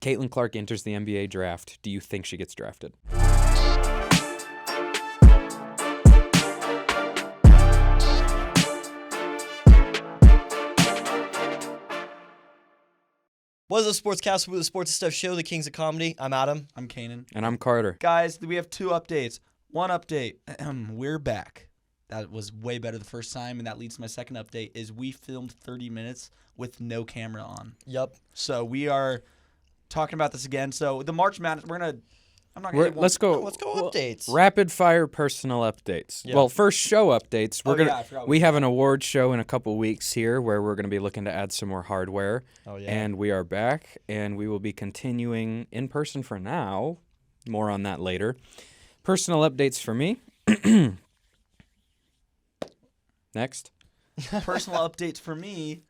Caitlin Clark enters the NBA draft. Do you think she gets drafted? What is the Sportscast with the Sports Stuff Show, the Kings of Comedy? I'm Adam. I'm Kanan. And I'm Carter. Guys, we have two updates. One update, we're back. That was way better the first time, and that leads to my second update, is we filmed 30 minutes with no camera on. Yep. So we are talking about this again. So the March Madness, Let's go updates. Rapid fire personal updates. Yeah. Well, first show updates. I forgot We have an award show in a couple weeks here where we're going to be looking to add some more hardware. Oh, yeah. And we are back, and we will be continuing in person for now. More on that later. Personal updates for me. Next. Personal updates for me.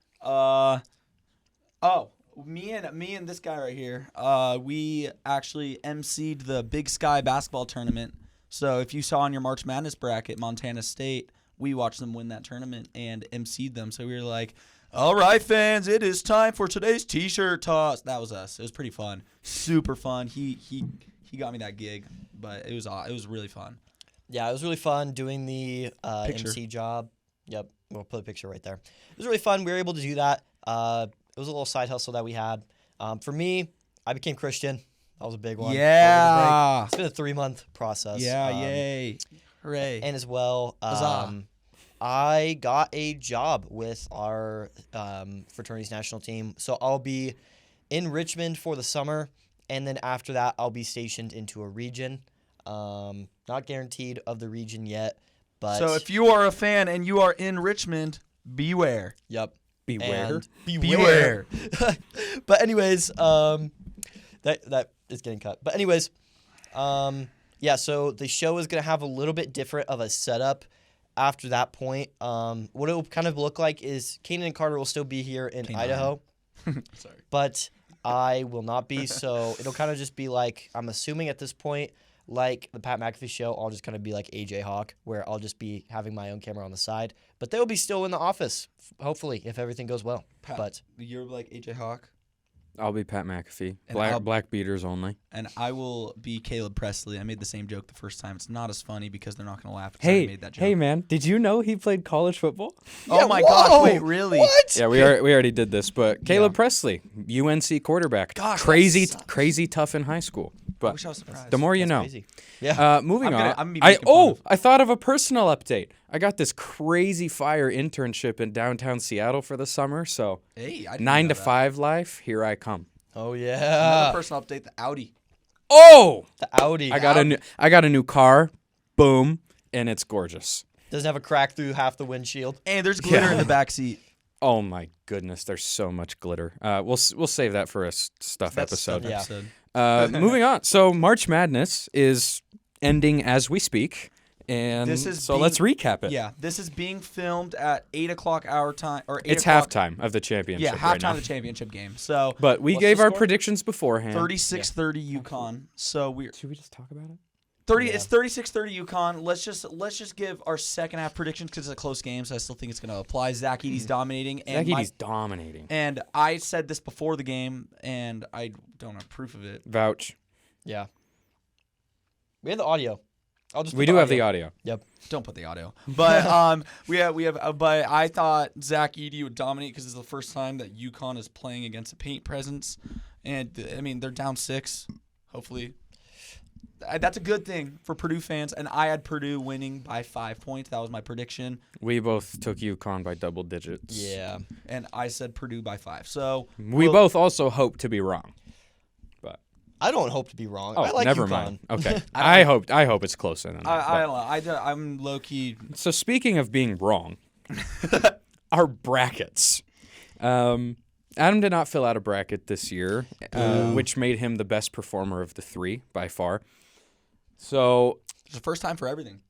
Me and this guy right here. We actually emceed the Big Sky basketball tournament. So if you saw in your March Madness bracket, Montana State, we watched them win that tournament and emceed them. So we were like, "All right, fans, it is time for today's T-shirt toss." That was us. It was pretty fun, super fun. He got me that gig, but it was really fun. Yeah, it was really fun doing the Picture. MC job. Yep, we'll put a picture right there. It was really fun. We were able to do that. It was a little side hustle that we had. For me, I became Christian. That was a big one. Yeah. It's been a 3-month process. Yeah, yay. Hooray. And as well, Huzzah. I got a job with our fraternity's national team. So I'll be in Richmond for the summer, and then after that, I'll be stationed into a region. Not guaranteed of the region yet, but So if you are a fan and you are in Richmond, beware. Yep. Beware. And Beware. But anyways, that is getting cut. But anyways, yeah, so the show is going to have a little bit different of a setup after that point. What it will kind of look like is Kanan and Carter will still be here in Idaho. Sorry. But I will not be, so it'll kind of just be like, I'm assuming at this point, like the Pat McAfee show, I'll just kind of be like AJ Hawk, where I'll just be having my own camera on the side. But they'll be still in the office, hopefully, if everything goes well. But You're like AJ Hawk, I'll be Pat McAfee. And Black beaters only. and I will be Caleb Presley. I made the same joke the first time. It's not as funny because they're not going to laugh because I made that joke. Hey, man, did you know he played college football? Oh, my gosh. Wait, really? What? Yeah, we already did this, but Caleb Presley, UNC quarterback. Gosh, that crazy sucks. tough in high school. I But wish I was surprised. the more you know. Crazy. Yeah. Moving I'm on. gonna be making fun of- I thought of a personal update. I got this crazy fire internship in downtown Seattle for the summer, so Hey, I didn't 9 know to that. 5 life, here I come. Oh, Another yeah. personal update, the Audi. Oh! The Audi. I got a new car. Boom, and it's gorgeous. Doesn't have a crack through half the windshield. And there's glitter in the back seat. Oh my goodness, there's so much glitter. We'll save that for a stuff episode. Yeah. Moving on. So March Madness is ending as we speak, and let's recap it. Yeah, this is being filmed at 8 o'clock our time. Or 8 It's o'clock. halftime of the championship. Yeah, right halftime now. of the championship game. So But we What's gave the our score? predictions beforehand. 36-30 UConn. So we're Should we just talk about it? 30. Yeah. It's 36-30 UConn. Let's just give our second half predictions because it's a close game. So I still think it's going to apply. Zach Edey's dominating. And Zach dominating. And I said this before the game, and I don't have proof of it. Vouch. Yeah. We have the audio. We do have the audio. Yep. Don't put the audio. But we have. But I thought Zach Edey would dominate because it's the first time that UConn is playing against a paint presence, and I mean they're down 6. Hopefully, that's a good thing for Purdue fans. And I had Purdue winning by 5 points. That was my prediction. We both took UConn by double digits. Yeah. And I said Purdue by 5. So We both also hope to be wrong. I don't hope to be wrong. Oh, I like never UConn. mind. Okay. I hope it's closer than that. I but- don't know. I'm low key. So speaking of being wrong, our brackets. Adam did not fill out a bracket this year, which made him the best performer of the 3 by far. So It's the first time for everything.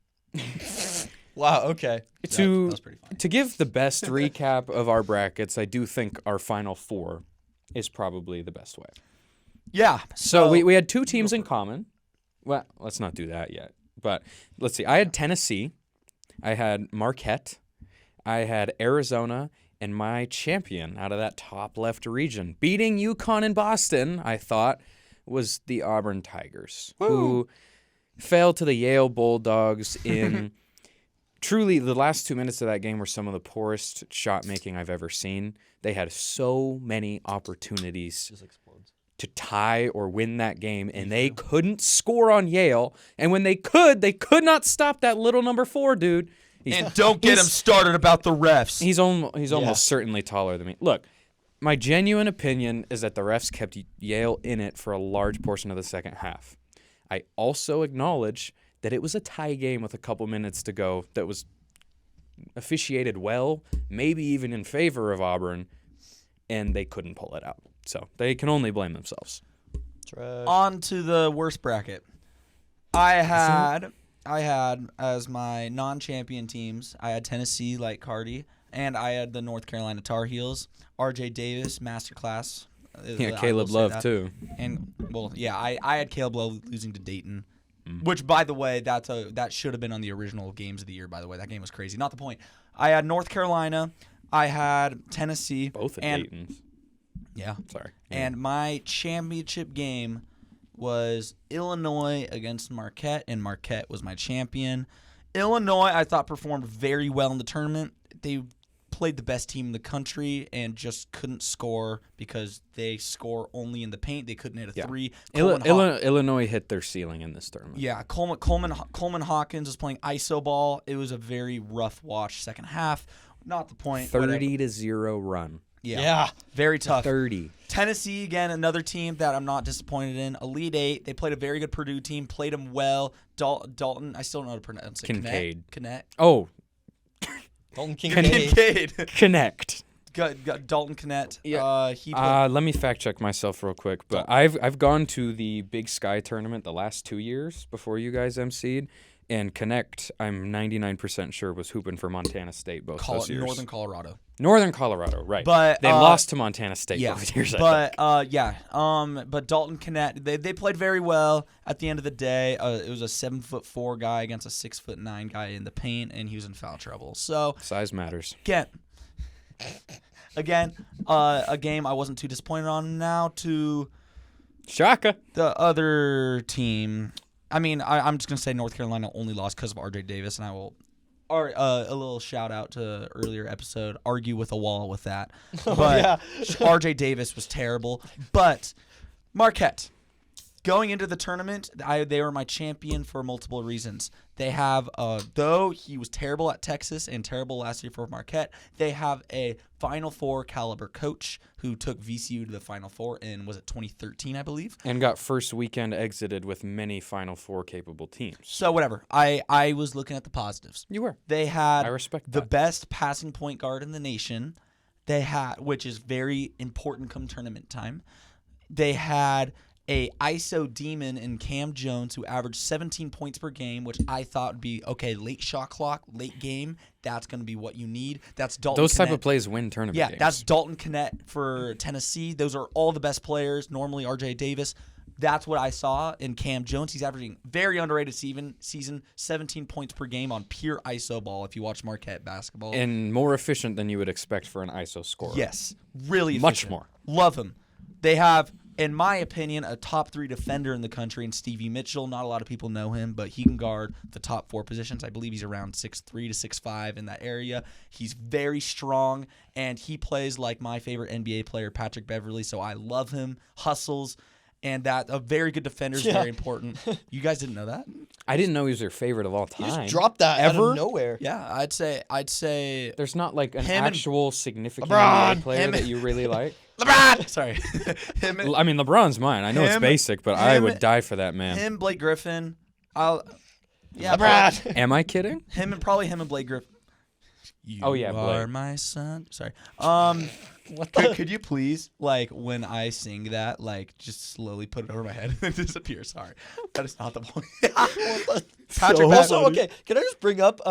Wow, okay. That was pretty funny. to give the best recap of our brackets, I do think our final 4 is probably the best way. Yeah. So we had 2 teams in common. Well, let's not do that yet. But let's see. I had Tennessee. I had Marquette. I had Arizona. And my champion out of that top left region, beating UConn and Boston, I thought, was the Auburn Tigers, who fell to the Yale Bulldogs in truly the last 2 minutes of that game were some of the poorest shot making I've ever seen. They had so many opportunities to tie or win that game, and they couldn't score on Yale. And when they could not stop that little number 4 dude. And don't get him started about the refs. He's almost certainly taller than me. Look, my genuine opinion is that the refs kept Yale in it for a large portion of the second half. I also acknowledge that it was a tie game with a couple minutes to go that was officiated well, maybe even in favor of Auburn, and they couldn't pull it out. So they can only blame themselves. Trash. On to the worst bracket. I had as my non-champion teams, I had Tennessee like Cardi, and I had the North Carolina Tar Heels. RJ Davis, masterclass. Yeah, Caleb Love too. And I had Caleb Love losing to Dayton, which by the way, that should have been on the original games of the year. By the way, that game was crazy. Not the point. I had North Carolina. I had Tennessee. Both of Dayton's. Yeah. Sorry. Yeah. And my championship game was Illinois against Marquette, and Marquette was my champion. Illinois, I thought, performed very well in the tournament. They played the best team in the country and just couldn't score because they score only in the paint. They couldn't hit a three. Illinois hit their ceiling in this tournament. Yeah, Coleman Hawkins was playing iso ball. It was a very rough watch second half. Not the point. 30-0 run. Yeah. Very tough. 30. Tennessee, again, another team that I'm not disappointed in. Elite Eight. They played a very good Purdue team, played them well. Dalton, I still don't know how to pronounce it. Kincaid. Oh. Dalton Kincaid. Connect. Got Dalton Connect. Yeah. Let me fact check myself real quick. But I've gone to the Big Sky tournament the last 2 years before you guys emceed. And Connect, I'm 99% sure, was hooping for Montana State both those years. Northern Colorado, right. But they lost to Montana State both years, but Dalton Connect, they played very well at the end of the day. It was a 7'4" guy against a 6'9" guy in the paint, and he was in foul trouble. So size matters. Again, a game I wasn't too disappointed on. Now to Shaka. The other team. I mean, I'm just going to say North Carolina only lost because of RJ Davis, and I will a little shout out to earlier episode, argue with a wall with that. But RJ Davis was terrible. But Marquette, going into the tournament, they were my champion for multiple reasons. They have, though he was terrible at Texas and terrible last year for Marquette, they have a Final Four caliber coach who took VCU to the Final Four in, was it 2013, I believe? And got first weekend exited with many Final Four capable teams. So whatever. I was looking at the positives. You were. They had I respect the that. best passing point guard in the nation. They had, which is very important come tournament time. They had a ISO demon in Cam Jones who averaged 17 points per game, which I thought would be, okay, late shot clock, late game, that's going to be what you need. That's Dalton Those Connect. type of plays win tournament games. That's Dalton Connect for Tennessee. Those are all the best players, normally RJ Davis. That's what I saw in Cam Jones. He's averaging very underrated season, 17 points per game on pure ISO ball if you watch Marquette basketball. And more efficient than you would expect for an ISO scorer. Yes, really efficient. Much more. Love him. They have, in my opinion, a top 3 defender in the country in Stevie Mitchell. Not a lot of people know him, but he can guard the top 4 positions. I believe he's around 6'3" to 6'5" in that area. He's very strong, and he plays like my favorite NBA player, Patrick Beverley, so I love him, hustles, and that a very good defender is very important. You guys didn't know that? I didn't know he was your favorite of all time. You just dropped that out of nowhere. Yeah, I'd say there's not like an actual significant LeBron, NBA player that you really like. LeBron. Sorry. I mean, LeBron's mine. I know it's basic, but I would die for that man. Him, Blake Griffin. LeBron. Am I kidding? Him and Blake Griffin. You Blake. are my son. Sorry. Could you please, like, when I sing that, like, just slowly put it over my head and disappear? Sorry. That is not the point. Patrick, also, okay, can I just bring up,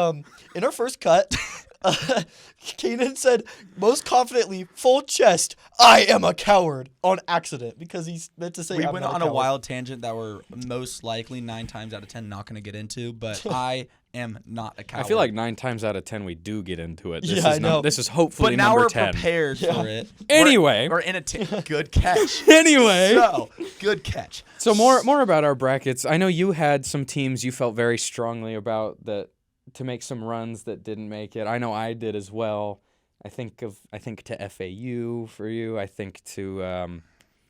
in our first cut, Kanan said, most confidently, full chest, I am a coward, on accident, because he's meant to say we I'm went not on a a coward. wild tangent that we're most likely 9 times out of 10 not going to get into, but I am not a coward. I feel like 9 times out of 10 we do get into it. This Yeah, is I know. This is hopefully but now number we're 10. prepared for it. Anyway. we're in a good catch. Anyway. So good catch. So more about our brackets. I know you had some teams you felt very strongly about that to make some runs that didn't make it. I know I did as well. I think to FAU for you. I think to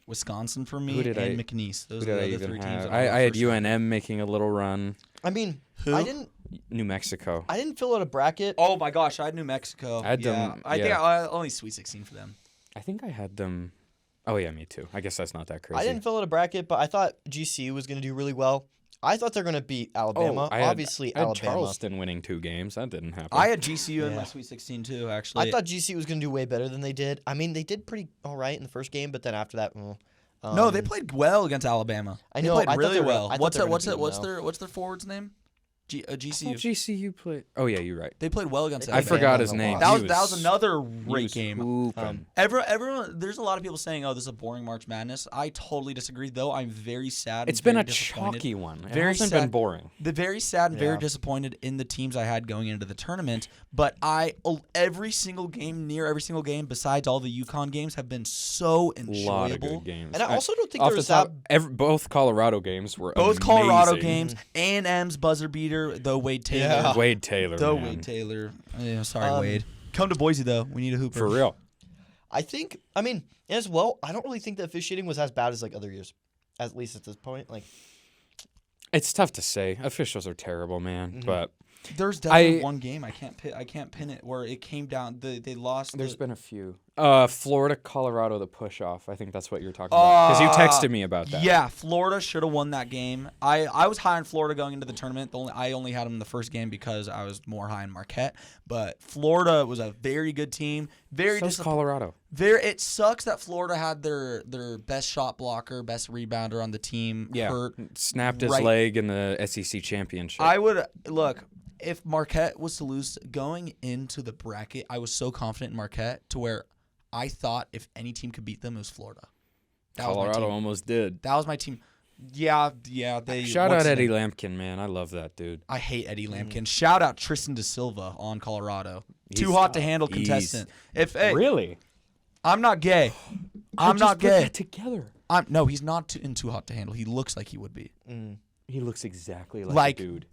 Wisconsin for me Who did and I- McNeese. Those who are did the I other even 3 teams. have? that I were had first round. UNM making a little run. I mean, Who? I didn't New Mexico. fill out a bracket. Oh my gosh, I had New Mexico. I had yeah. them- I think yeah. I only Sweet 16 for them. I think I had them. Oh yeah, me too. I guess that's not that crazy. I didn't fill out a bracket, but I thought GCU was going to do really well. I thought they're going to beat Alabama. I had Obviously, I had Alabama. Charleston winning 2 games. That didn't happen. I had GCU in Yeah. my Sweet 16 too. Actually, I thought GCU was going to do way better than they did. I mean, they did pretty all right in the first game, but then after that, no, they played well against Alabama. I They know, played I thought really they were- well. I thought What's they were that? What's gonna that? beat What's them, their forward's name? I thought GCU. GCU played. Oh yeah, you're right. They played well against I I Alabama. forgot his on the name. loss. That was another he great was game. hooping. Everyone, there's a lot of people saying, "Oh, this is a boring March Madness." I totally disagree. Though I'm very sad. It's and been very a disappointed. chalky one. It Very hasn't been sad. boring. Very sad and very Yeah. disappointed in the teams I had going into the tournament. But every single game, besides all the UConn games, have been so A lot of enjoyable. good games. And I also don't think off there the was top, that. both Colorado games were Both Colorado amazing. games, A&M's buzzer beater, though Wade Taylor. Yeah. Wade Taylor, Though man. Wade Taylor. Yeah, sorry, Um, Wade. Come to Boise though. We need a hooper. For real. I think, I mean, as well, I don't really think the officiating was as bad as like other years, at least at this point. Like, It's tough to say. Officials are terrible, man. Mhm. But There's definitely I- one game I can't pin it where it came down. They lost. there's been a few. Florida, Colorado, the push off. I think that's what you're talking about. Because you texted me about that. Yeah, Florida should have won that game. I was high on Florida going into the tournament. I only had them in the first game because I was more high on Marquette. But Florida was a very good team. Very So's Colorado. It sucks that Florida had their best shot blocker, best rebounder on the team Yeah. hurt. Snapped his right- leg in the SEC championship. I would look if Marquette was to lose going into the bracket. I was so confident in Marquette to where I thought if any team could beat them, it was Florida. That was my Colorado team. almost did. That was my team. Yeah. They Shout what's out his Eddie name? Lampkin, man. I love that dude. I hate Eddie Lampkin. Shout out Tristan Da Silva on Colorado. Too He's- hot to handle he's- contestant. Hey, Really? I'm not gay. I'm Just not put gay. that together. No, he's not too hot to handle. He looks like he would be. He looks exactly like Like- a dude.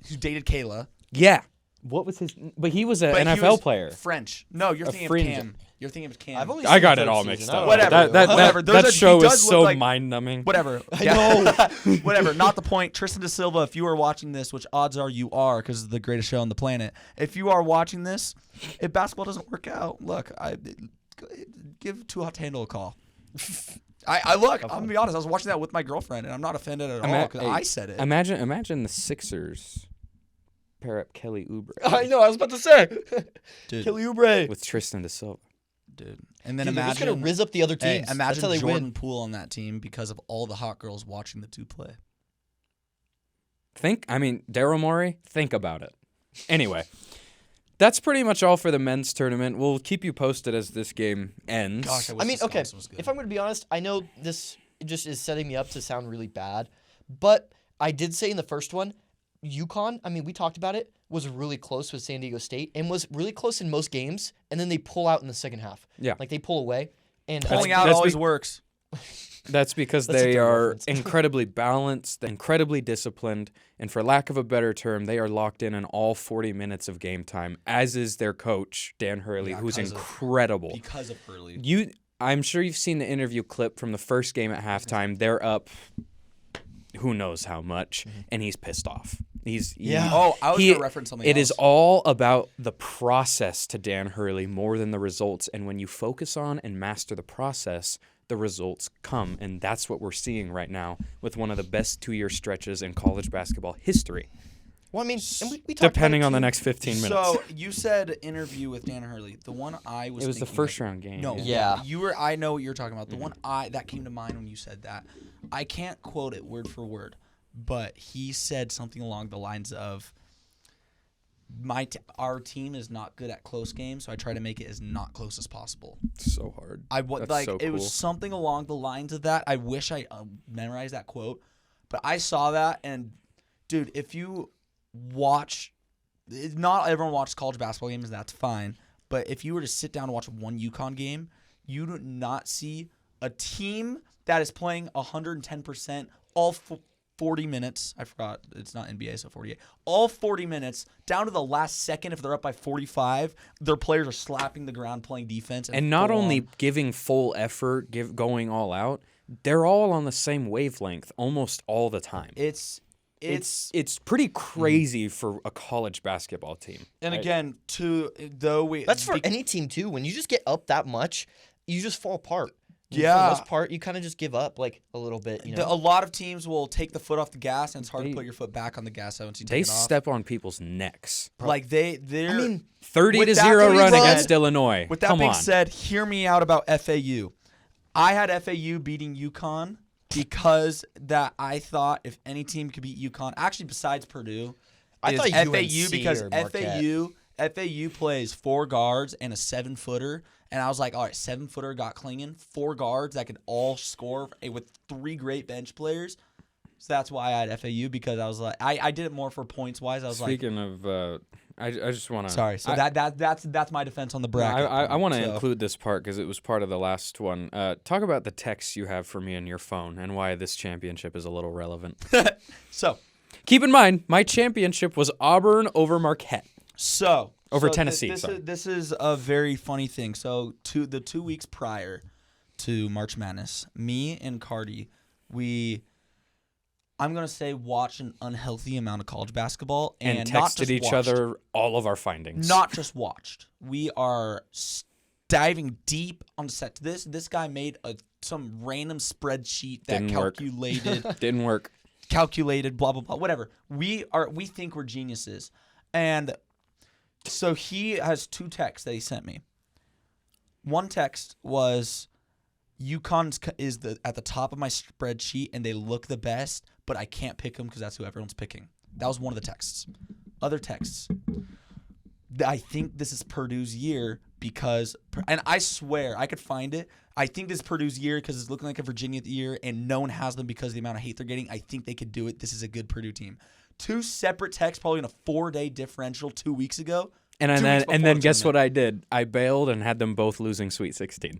Who dated Kayla? Yeah. What was his? But he was an But he NFL was player. French. No, you're A thinking fringe. of Cam. You're thinking of Cam. I've only I seen got the it third all season. mixed I up. don't know. Whatever. That There's show he is does look so like- mind numbing. Whatever. I know. Whatever. Not the point. Tristan Da Silva, if you are watching this, which odds are you are because it's the greatest show on the planet. If you are watching this, if basketball doesn't work out, look, give Too Hot to Handle a call. I'm gonna be honest. I was watching that with my girlfriend, and I'm not offended at all because I said it. Imagine the Sixers pair up Kelly Oubre I know. I was about to say. Dude. Kelly Oubre. with Tristan Da Silva. Dude. And then Dude, they're just imagine, gonna riz up the other hey, teams. That's imagine how they Jordan win. Poole on that team because of all the hot girls watching the two play. Daryl Morey, think about it. Anyway, that's pretty much all for the men's tournament. We'll keep you posted as this game ends. Gosh, I wish I mean, okay, Wisconsin was good. if I'm going to be honest, I know this just is setting me up to sound really bad, but I did say in the first one, UConn, we talked about it, was really close with San Diego State and was really close in most games, and then they pull out in the second half. Yeah. Like, they pull away. And Pulling out that's always works. That's because That's a they terrible are reference. incredibly balanced, incredibly disciplined, and for lack of a better term, they are locked in all 40 minutes of game time, as is their coach, Dan Hurley, Yeah, who's 'cause of- incredible. Because of Hurley. I'm sure you've seen the interview clip from the first game at halftime. They're up who knows how much, and he's pissed off. Yeah. Oh, I was he- going to reference something It else. is all about the process to Dan Hurley more than the results. And when you focus on and master the process, the results come. And that's what we're seeing right now with one of the best 2-year stretches in college basketball history, Well, and we talked about depending it on the too. next 15 minutes. So you said interview with Dan Hurley. The one I was it was the thinking first of- round game. No, Yeah. you were. I know what you're talking about. The one that came to mind when you said that. I can't quote it word for word, but he said something along the lines of, "Our team is not good at close games, so I try to make it as not close as possible." So hard. That's so It was cool. something along the lines of that. I wish I memorized that quote, but I saw that and, dude, if you watch. Not everyone watches college basketball games. That's fine. But if you were to sit down and watch one UConn game, you do not see a team that is playing 110% all 40 minutes. I forgot it's not NBA, so 48. All 40 minutes down to the last second. If they're up by 45, their players are slapping the ground playing defense. And not only giving full effort, going all out, they're all on the same wavelength almost all the time. It's pretty crazy for a college basketball team. And right? again, That's for any team too. When you just get up that much, you just fall apart. For the Yeah. most part, you kind of just give up like a little bit. You know? A lot of teams will take the foot off the gas, and it's hard to put your foot back on the gas once you They take it off. step on people's necks. Like they're. I mean, 30 With to that 0 being run said- against Illinois. With that Come being on. said, hear me out about FAU. I had FAU beating UConn because that I thought if any team could beat UConn, actually besides Purdue, I is thought FAU UNC because or Marquette. FAU plays 4 guards and a 7-footer. And I was like, all right, 7-footer got clinging, 4 guards that could all score with 3 great bench players. So that's why I had FAU, because I was like, I did it more for points wise. I was Speaking of, I just want to. sorry. So that's my defense on the bracket. I want to So- include this part because it was part of the last one. Talk about the texts you have for me on your phone and why this championship is a little relevant. So Keep in mind, my championship was Auburn over Marquette. Over Tennessee, sorry. This is a very funny thing. So the 2 weeks prior to March Madness, me and Cardi, I'm going to say watched an unhealthy amount of college basketball. And not texted just each watched. other all of our findings. Not just watched. We are diving deep on the set. This guy made some random spreadsheet that Didn't work. Didn't work. calculated, blah blah blah, whatever. We think we're geniuses, and so he has 2 texts that he sent me. One text was, UConn is at the top of my spreadsheet and they look the best, but I can't pick them because that's who everyone's picking. That was one of the texts. Other texts, I think this is Purdue's year because, and I swear I could find it. I think this is Purdue's year because it's looking like a Virginia year, and no one has them because of the amount of hate they're getting. I think they could do it. This is a good Purdue team. 2 separate texts, probably in a 4-day differential 2 weeks ago. And then guess what I did? I bailed and had them both losing Sweet 16.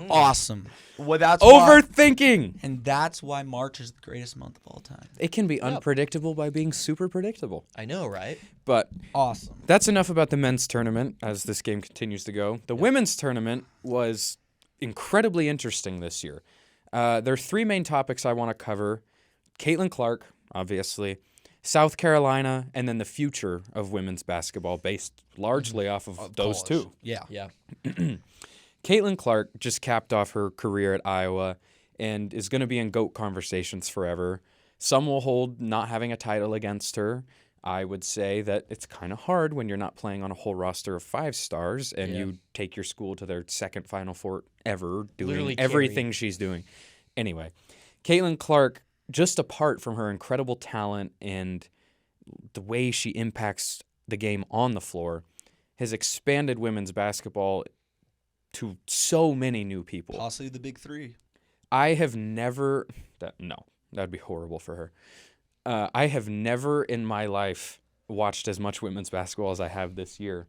Awesome. Well, that's Overthinking. and that's why March is the greatest month of all time. It can be unpredictable by being super predictable. I know, right? But Awesome. that's enough about the men's tournament as this game continues to go. The women's tournament was incredibly interesting this year. There are 3 main topics I want to cover. Caitlin Clark, obviously, South Carolina, and then the future of women's basketball based largely off of those college. 2. Yeah. Caitlin Clark just capped off her career at Iowa and is going to be in GOAT conversations forever. Some will hold not having a title against her. I would say that it's kind of hard when you're not playing on a whole roster of 5 stars and you take your school to their second Final Four ever, doing Literally everything she's doing. Anyway, Caitlin Clark, just apart from her incredible talent and the way she impacts the game on the floor, has expanded women's basketball to so many new people. Possibly the big 3. I have never... that'd be horrible for her. I have never in my life watched as much women's basketball as I have this year.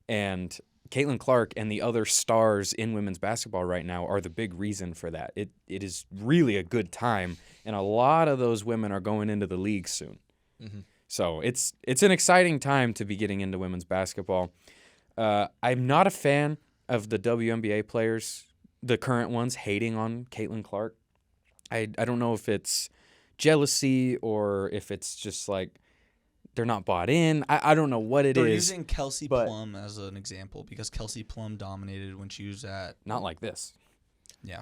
And Caitlin Clark and the other stars in women's basketball right now are the big reason for that. It is really a good time, and a lot of those women are going into the league soon. Mm-hmm. So it's an exciting time to be getting into women's basketball. I'm not a fan of the WNBA players, the current ones, hating on Caitlin Clark. I don't know if it's jealousy or if it's just like they're not bought in. I don't know what it is. They're using Kelsey but- Plum as an example because Kelsey Plum dominated when she was at Not like this.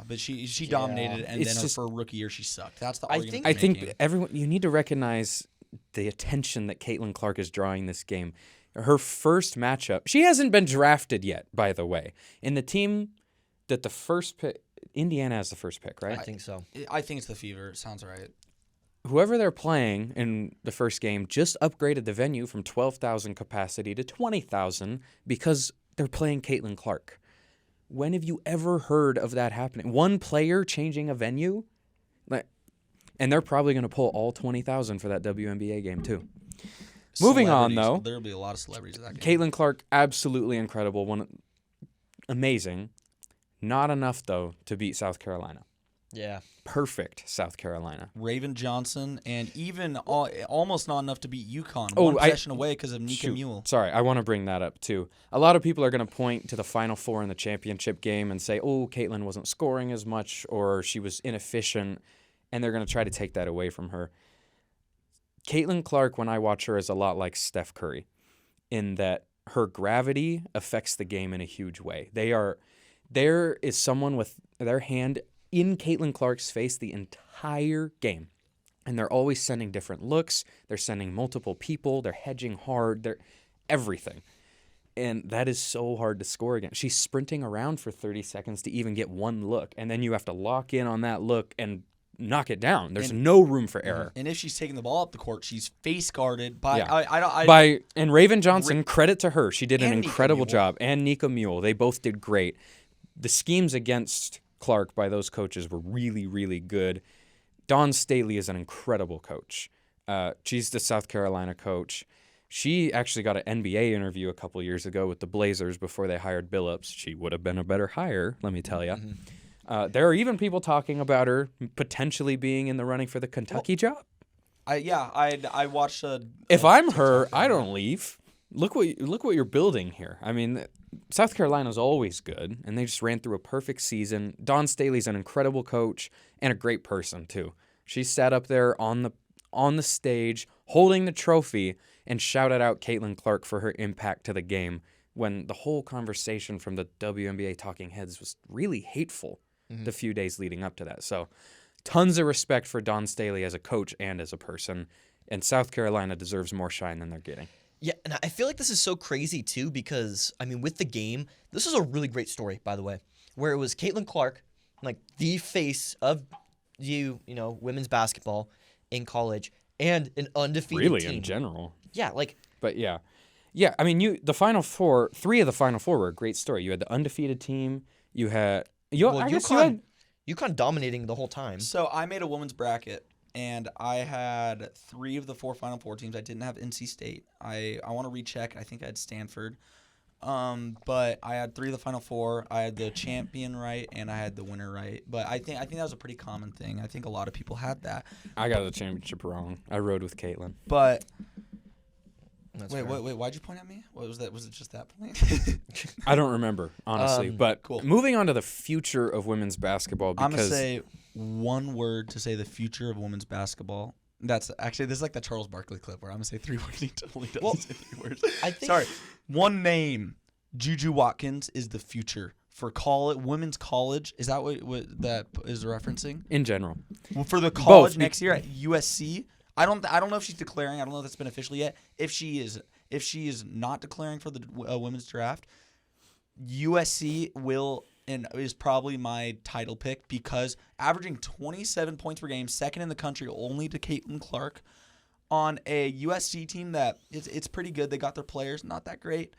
but she dominated, and It's then just- for a rookie year she sucked. That's the I argument. think- I they're think making. everyone, you need to recognize the attention that Caitlin Clark is drawing this game. Her first matchup, she hasn't been drafted yet, by the way. In the team that the first pick, Indiana has the first pick, right? I think so. I think it's the Fever. It sounds right. Whoever they're playing in the first game just upgraded the venue from 12,000 capacity to 20,000 because they're playing Caitlin Clark. When have you ever heard of that happening? One player changing a venue? And they're probably going to pull all 20,000 for that WNBA game too. Moving on, Celebrities. though. There'll be a lot of celebrities at that game. Caitlin Clark, absolutely incredible. Amazing. Not enough, though, to beat South Carolina. Yeah. Perfect South Carolina. Raven Johnson, and even almost not enough to beat UConn. Oh, One possession away because of Nika Shoot. Mule. Sorry, I want to bring that up, too. A lot of people are going to point to the Final Four in the championship game and say, oh, Caitlin wasn't scoring as much or she was inefficient, and they're going to try to take that away from her. Caitlin Clark, when I watch her, is a lot like Steph Curry in that her gravity affects the game in a huge way. There is someone with their hand in Caitlin Clark's face the entire game. And they're always sending different looks. They're sending multiple people. They're hedging hard. They're everything. And that is so hard to score against. She's sprinting around for 30 seconds to even get one look. And then you have to lock in on that look and knock it down. There's no room for error. And if she's taking the ball up the court, she's face guarded by Yeah. And Raven Johnson, credit to her. She did an And incredible Nika Mule. job. And Nika Mule. They both did great. The schemes against Clark by those coaches were really, really good. Dawn Staley is an incredible coach. She's the South Carolina coach. She actually got an NBA interview a couple years ago with the Blazers before they hired Billups. She would have been a better hire, let me tell you. There are even people talking about her potentially being in the running for the Kentucky job. I watched. If I'm her, I don't leave. Look what you're building here. I mean, South Carolina's always good, and they just ran through a perfect season. Dawn Staley's an incredible coach and a great person too. She sat up there on the stage holding the trophy and shouted out Caitlin Clark for her impact to the game when the whole conversation from the WNBA talking heads was really hateful the few days leading up to that. So tons of respect for Dawn Staley as a coach and as a person, and South Carolina deserves more shine than they're getting. Yeah, and I feel like this is so crazy, too, because, I mean, with the game, this is a really great story, by the way, where it was Caitlin Clark, like, the face of women's basketball in college, and an undefeated Really, team. in general. Yeah, like... But, yeah. Yeah, I mean, the Final Four, 3 of the Final Four were a great story. You had the undefeated team. You had... UConn dominating the whole time. So I made a women's bracket, and I had 3 of the 4 Final Four teams. I didn't have NC State. I want to recheck. I think I had Stanford. But I had 3 of the Final Four. I had the champion right, and I had the winner right. But I think that was a pretty common thing. I think a lot of people had that. I got the championship wrong. I rode with Caitlin. But That's wait, fair. why'd you point at me? What was that? Was it just that point? I don't remember, honestly. But cool. moving on to the future of women's basketball, I'm gonna because say one word to say the future of women's basketball. That's actually, this is like the Charles Barkley clip where I'm gonna say 3 words. He totally doesn't say 3 words. I think... Sorry, one name. Juju Watkins is the future for women's college. Is that what that is referencing? in general. Well, for the college Both. next year at USC, I don't know if she's declaring. I don't know if that's been official yet. If she is not declaring for the women's draft, USC will and is probably my title pick because averaging 27 points per game, second in the country only to Caitlin Clark, on a USC team that it's pretty good. They got their players, not that great.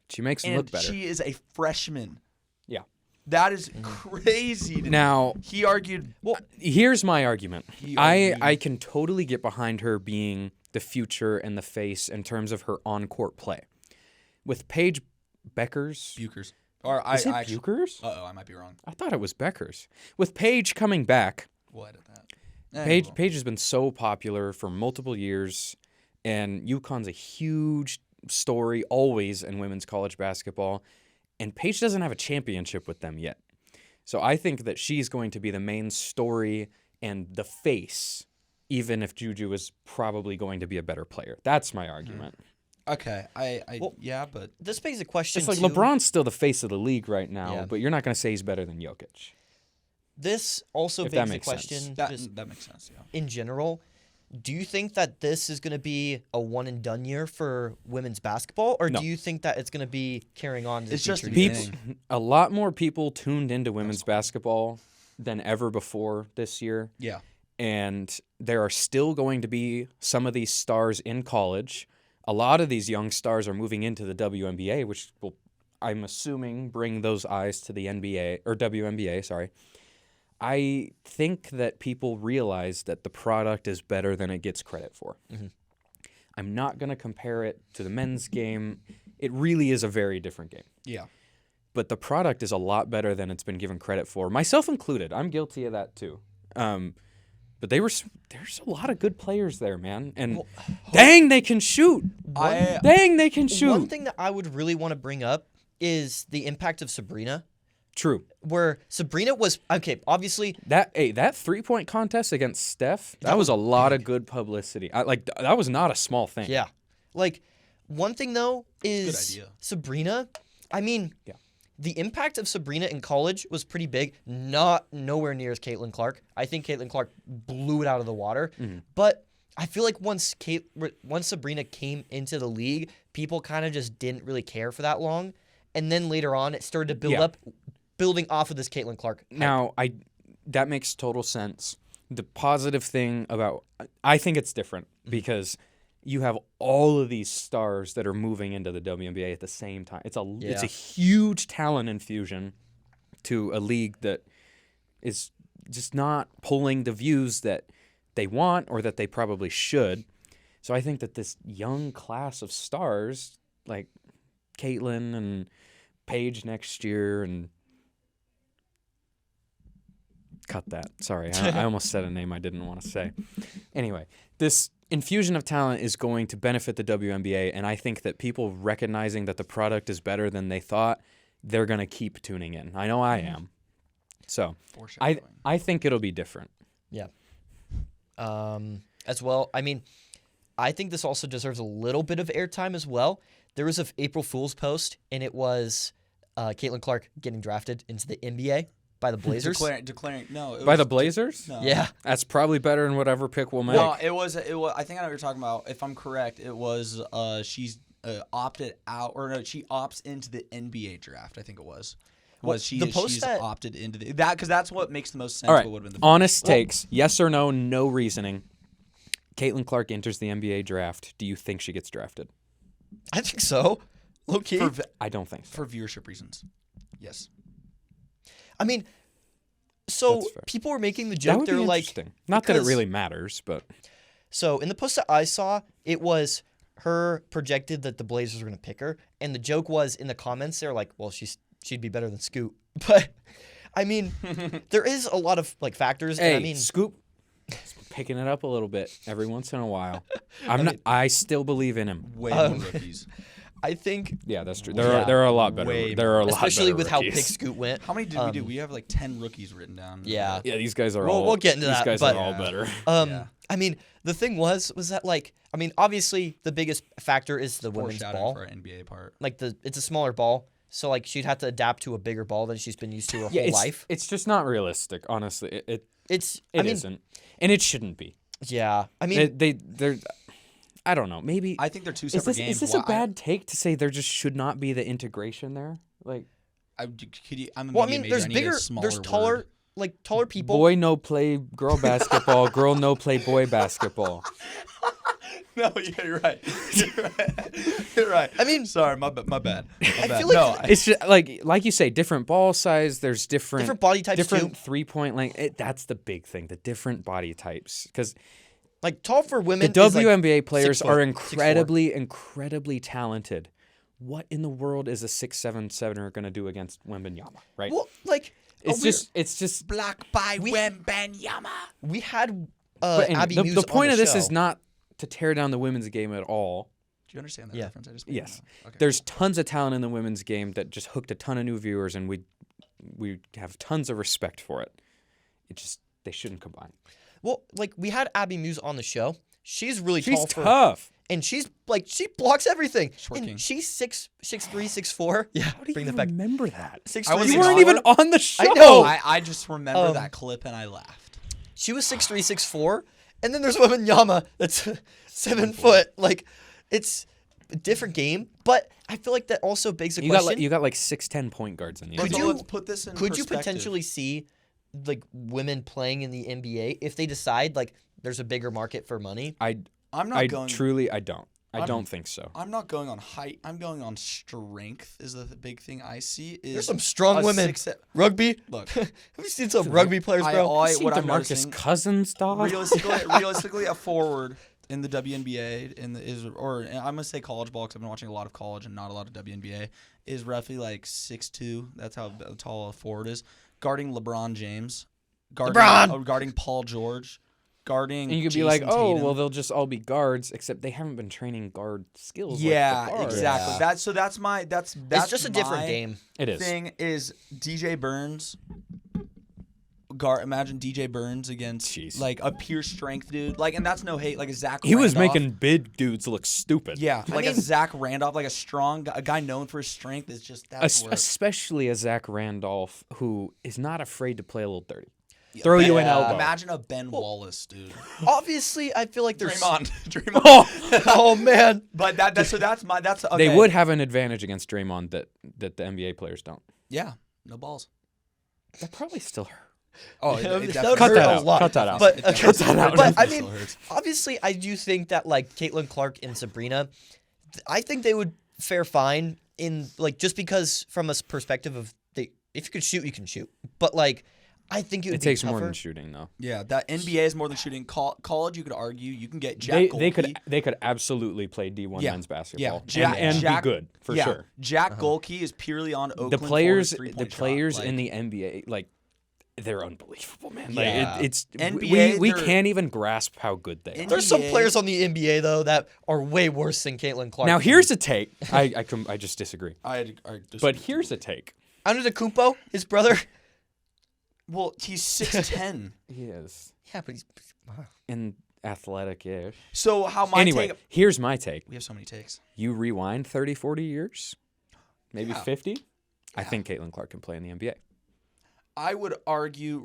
She makes them And look better. she is a freshman. Yeah. That is crazy to me. Now, He argued. Well, here's my argument. He I argued- can totally get behind her being the future and the face in terms of her on-court play. With Paige Beckers. Bukers. Or Is it I actually, Bukers? I might be wrong. I thought it was Beckers. With Paige coming back, We'll edit that. Paige has been so popular for multiple years, and UConn's a huge story always in women's college basketball, and Paige doesn't have a championship with them yet. So I think that she's going to be the main story and the face, even if Juju is probably going to be a better player. That's my argument. Okay, but This begs a question, It's like too. LeBron's still the face of the league right now, Yeah. but you're not going to say he's better than Jokic. This also If that begs the makes sense. question, that just makes sense. Yeah. in general, do you think that this is going to be a one-and-done year for women's basketball, or No. do you think that it's going to be carrying on to It's just future the years? beginning. A lot more people tuned into women's basketball than ever before this year. Yeah. And there are still going to be some of these stars in college. A lot of these young stars are moving into the WNBA, which will, I'm assuming, bring those eyes to the NBA or WNBA, sorry. I think that people realize that the product is better than it gets credit for. I'm not going to compare it to the men's game. It really is a very different game. Yeah. But the product is a lot better than it's been given credit for, myself included. I'm guilty of that too. But there's a lot of good players there, man. And dang, they can shoot. Dang, they can shoot. One thing that I would really want to bring up is the impact of Sabrina. True. Where Sabrina was okay. Obviously, that 3-point contest against Steph, that was a lot of good publicity. That was not a small thing. Yeah. Like, one thing though is Good idea. Sabrina. I mean, Yeah. The impact of Sabrina in college was pretty big. Nowhere near as Caitlin Clark. I think Caitlin Clark blew it out of the water. Mm-hmm. But I feel like once Sabrina came into the league, people kind of just didn't really care for that long. And then later on, it started to build up, building off of this Caitlin Clark hype. Now, that makes total sense. The positive thing I think it's different because you have all of these stars that are moving into the WNBA at the same time. It's a huge talent infusion to a league that is just not pulling the views that they want or that they probably should. So I think that this young class of stars like Caitlin and Paige next year and cut that. Sorry, I almost said a name I didn't want to say. Anyway, this infusion of talent is going to benefit the WNBA, and I think that people recognizing that the product is better than they thought, they're going to keep tuning in. I know I am. So I think it'll be different. Yeah. As well, I mean, I think this also deserves a little bit of airtime as well. There was an April Fool's post, and it was Caitlin Clark getting drafted into the NBA by the Blazers. Declaring no. By the Blazers? No. Yeah. That's probably better than whatever pick we'll make. No, it was. I think I know what you're talking about. If I'm correct, it was she's opted out, or no, she opts into the NBA draft. I think it was. She's opted into that because that's what makes the most sense. All right. What would have been the Honest takes. Yes or no, no reasoning. Caitlin Clark enters the NBA draft. Do you think she gets drafted? I think so. Low key. I don't think so. for viewership reasons. Yes. I mean, so That's fair. people were making the That joke. would They're be like, interesting. Not that it because- really matters, but So in the post that I saw, it was her projected that the Blazers were going to pick her, and the joke was in the comments they're like, "Well, she'd be better than Scoot." But I mean, there is a lot of like factors. hey, and I mean, Scoop picking it up a little bit every once in a while. I still believe in him. Way more rookies. I think Yeah, that's true. Yeah. There are a lot better. Way There are a lot especially better with how rookies. Pick Scoot went. How many did we do? We have like 10 rookies written down. Yeah. Yeah, these guys are We'll- all. we'll get into these that, guys but- are all better. Yeah. I mean, the thing was that like, I mean, obviously the biggest factor is the women's Foreshadowing ball. for our NBA part. Like it's a smaller ball, so like she'd have to adapt to a bigger ball than she's been used to her Yeah, whole life. it's just not realistic, honestly. It I mean, isn't, and it shouldn't be. yeah. I mean, They're. I don't know. Maybe I think they're two is separate this games. is this a bad take to say there just should not be the integration there? Like I'm a well, I media mean, major. there's I need a bigger, smaller there's taller, word. like taller people. boy no play girl basketball, girl no play boy basketball. No, yeah, you're right. You're right. You're right. I mean, sorry, my bad. My bad. feel like no, It's just like you say, different ball size. There's different body types different too. 3-point length. That's the big thing. The different body types, because Like tall for the women. is, like, WNBA players 6 foot, are 6'4". incredibly talented. What in the world is a 6'7" going to do against Wembanyama? Right? Well, like it's just. blocked by Wembanyama. we had But anyway, Abby the Muse point on of the this is show. not to tear down the women's game at all. Do you understand that Yeah. reference I just made? Yes. No. Okay. There's tons of talent in the women's game that just hooked a ton of new viewers, and we have tons of respect for it. They shouldn't combine. Well, like we had Abby Muse on the show. She's really She's tall for, tough. and she's like she blocks everything. Short king. And she's 6'3", 6'4". Yeah, How do bring you that back. remember that? 6'3", I wasn't You weren't smaller. even on the show. I know. I just remember Um, that clip and I laughed. She was 6'3", 6'4", and then there's Wembanyama that's 7 foot. Like, it's a different game, but I feel like that also begs the question: You got like 6'10" point guards in the Could NBA. you- Let's put this in could you perspective. potentially see like women playing in the NBA if they decide like there's a bigger market for money? I'm not I going. truly I don't. I I'm- don't think so. I'm not going on height. I'm going on strength. Is the big thing I see. Is There's some strong a women. 6'7" Rugby. Look, Have you seen some rugby players, bro? I- You seen what I'm DeMarcus noticing- Cousins, dog? realistically, a forward in the WNBA I'm gonna say college ball because I've been watching a lot of college and not a lot of WNBA, is roughly like 6'2". That's how tall a forward is. Guarding LeBron James, guarding Paul George, guarding. And you could Jason be like, oh, Tatum. well, they'll just all be guards, except they haven't been training guard skills. Yeah, like the guards. exactly. Yeah. That's It's just a different my game. It is. Thing is DJ Burns. Imagine DJ Burns against Jeez. like a pure strength dude, like, and that's no hate, like a Zach. He was Randolph. making big dudes look stupid. Yeah, I like a mean- Zach Randolph, like a guy known for his strength is just that's where Especially a Zach Randolph who is not afraid to play a little dirty. Throw you an elbow. Imagine a Ben Wallace, dude. Obviously, I feel like there's. Draymond. Oh man. But that's okay. They would have an advantage against Draymond that the NBA players don't. Yeah, no balls. That probably still hurt. Oh, That would Cut hurt that a out. lot. Cut that out. But, Cut that out. but I Still mean, hurts. obviously, I do think that like Caitlin Clark and Sabrina, I think they would fare fine in like just because from a perspective of if you can shoot, you can shoot. But like, I think it would It be takes tougher. more than shooting, though. Yeah, that NBA is more than shooting. College, you could argue, you can get Jack. They Golke. could absolutely play D1 Yeah. men's basketball. Yeah. and Jack- be good for yeah. sure. Jack Golke is purely on Oakland. The players, for his the 3-point players shot. in the NBA, like they're unbelievable, man. Yeah. Like it's NBA, we they're- can't even grasp how good they are. There's some NBA players on the NBA though that are way worse than Caitlin Clark. Now here's a take. I just disagree. I But here's a take. Antetokounmpo, his brother. well, he's 6'10". He is Yeah, but he's. Wow. in athletic-ish. So how my Anyway, take? here's my take. We have so many takes. You rewind 30, 40 years, maybe Yeah. 50. I Yeah. think Caitlin Clark can play in the NBA. I would argue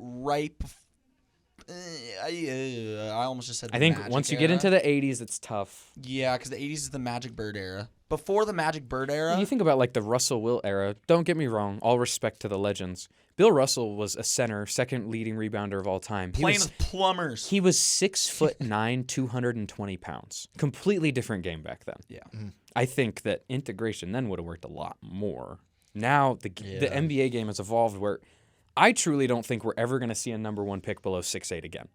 I almost just said. I the think Magic once you get era. into the 80s, it's tough. Yeah, because the 80s is the Magic Bird era. Before the Magic Bird era, You think about like the Russell Wilt era. Don't get me wrong. All respect to the legends. Bill Russell was a center, second leading rebounder of all time. playing with plumbers. He was 6'9", 220 pounds. Completely different game back then. Yeah. I think that integration then would have worked a lot more. Now the Yeah. NBA game has evolved where I truly don't think we're ever going to see a number one pick below 6'8" again.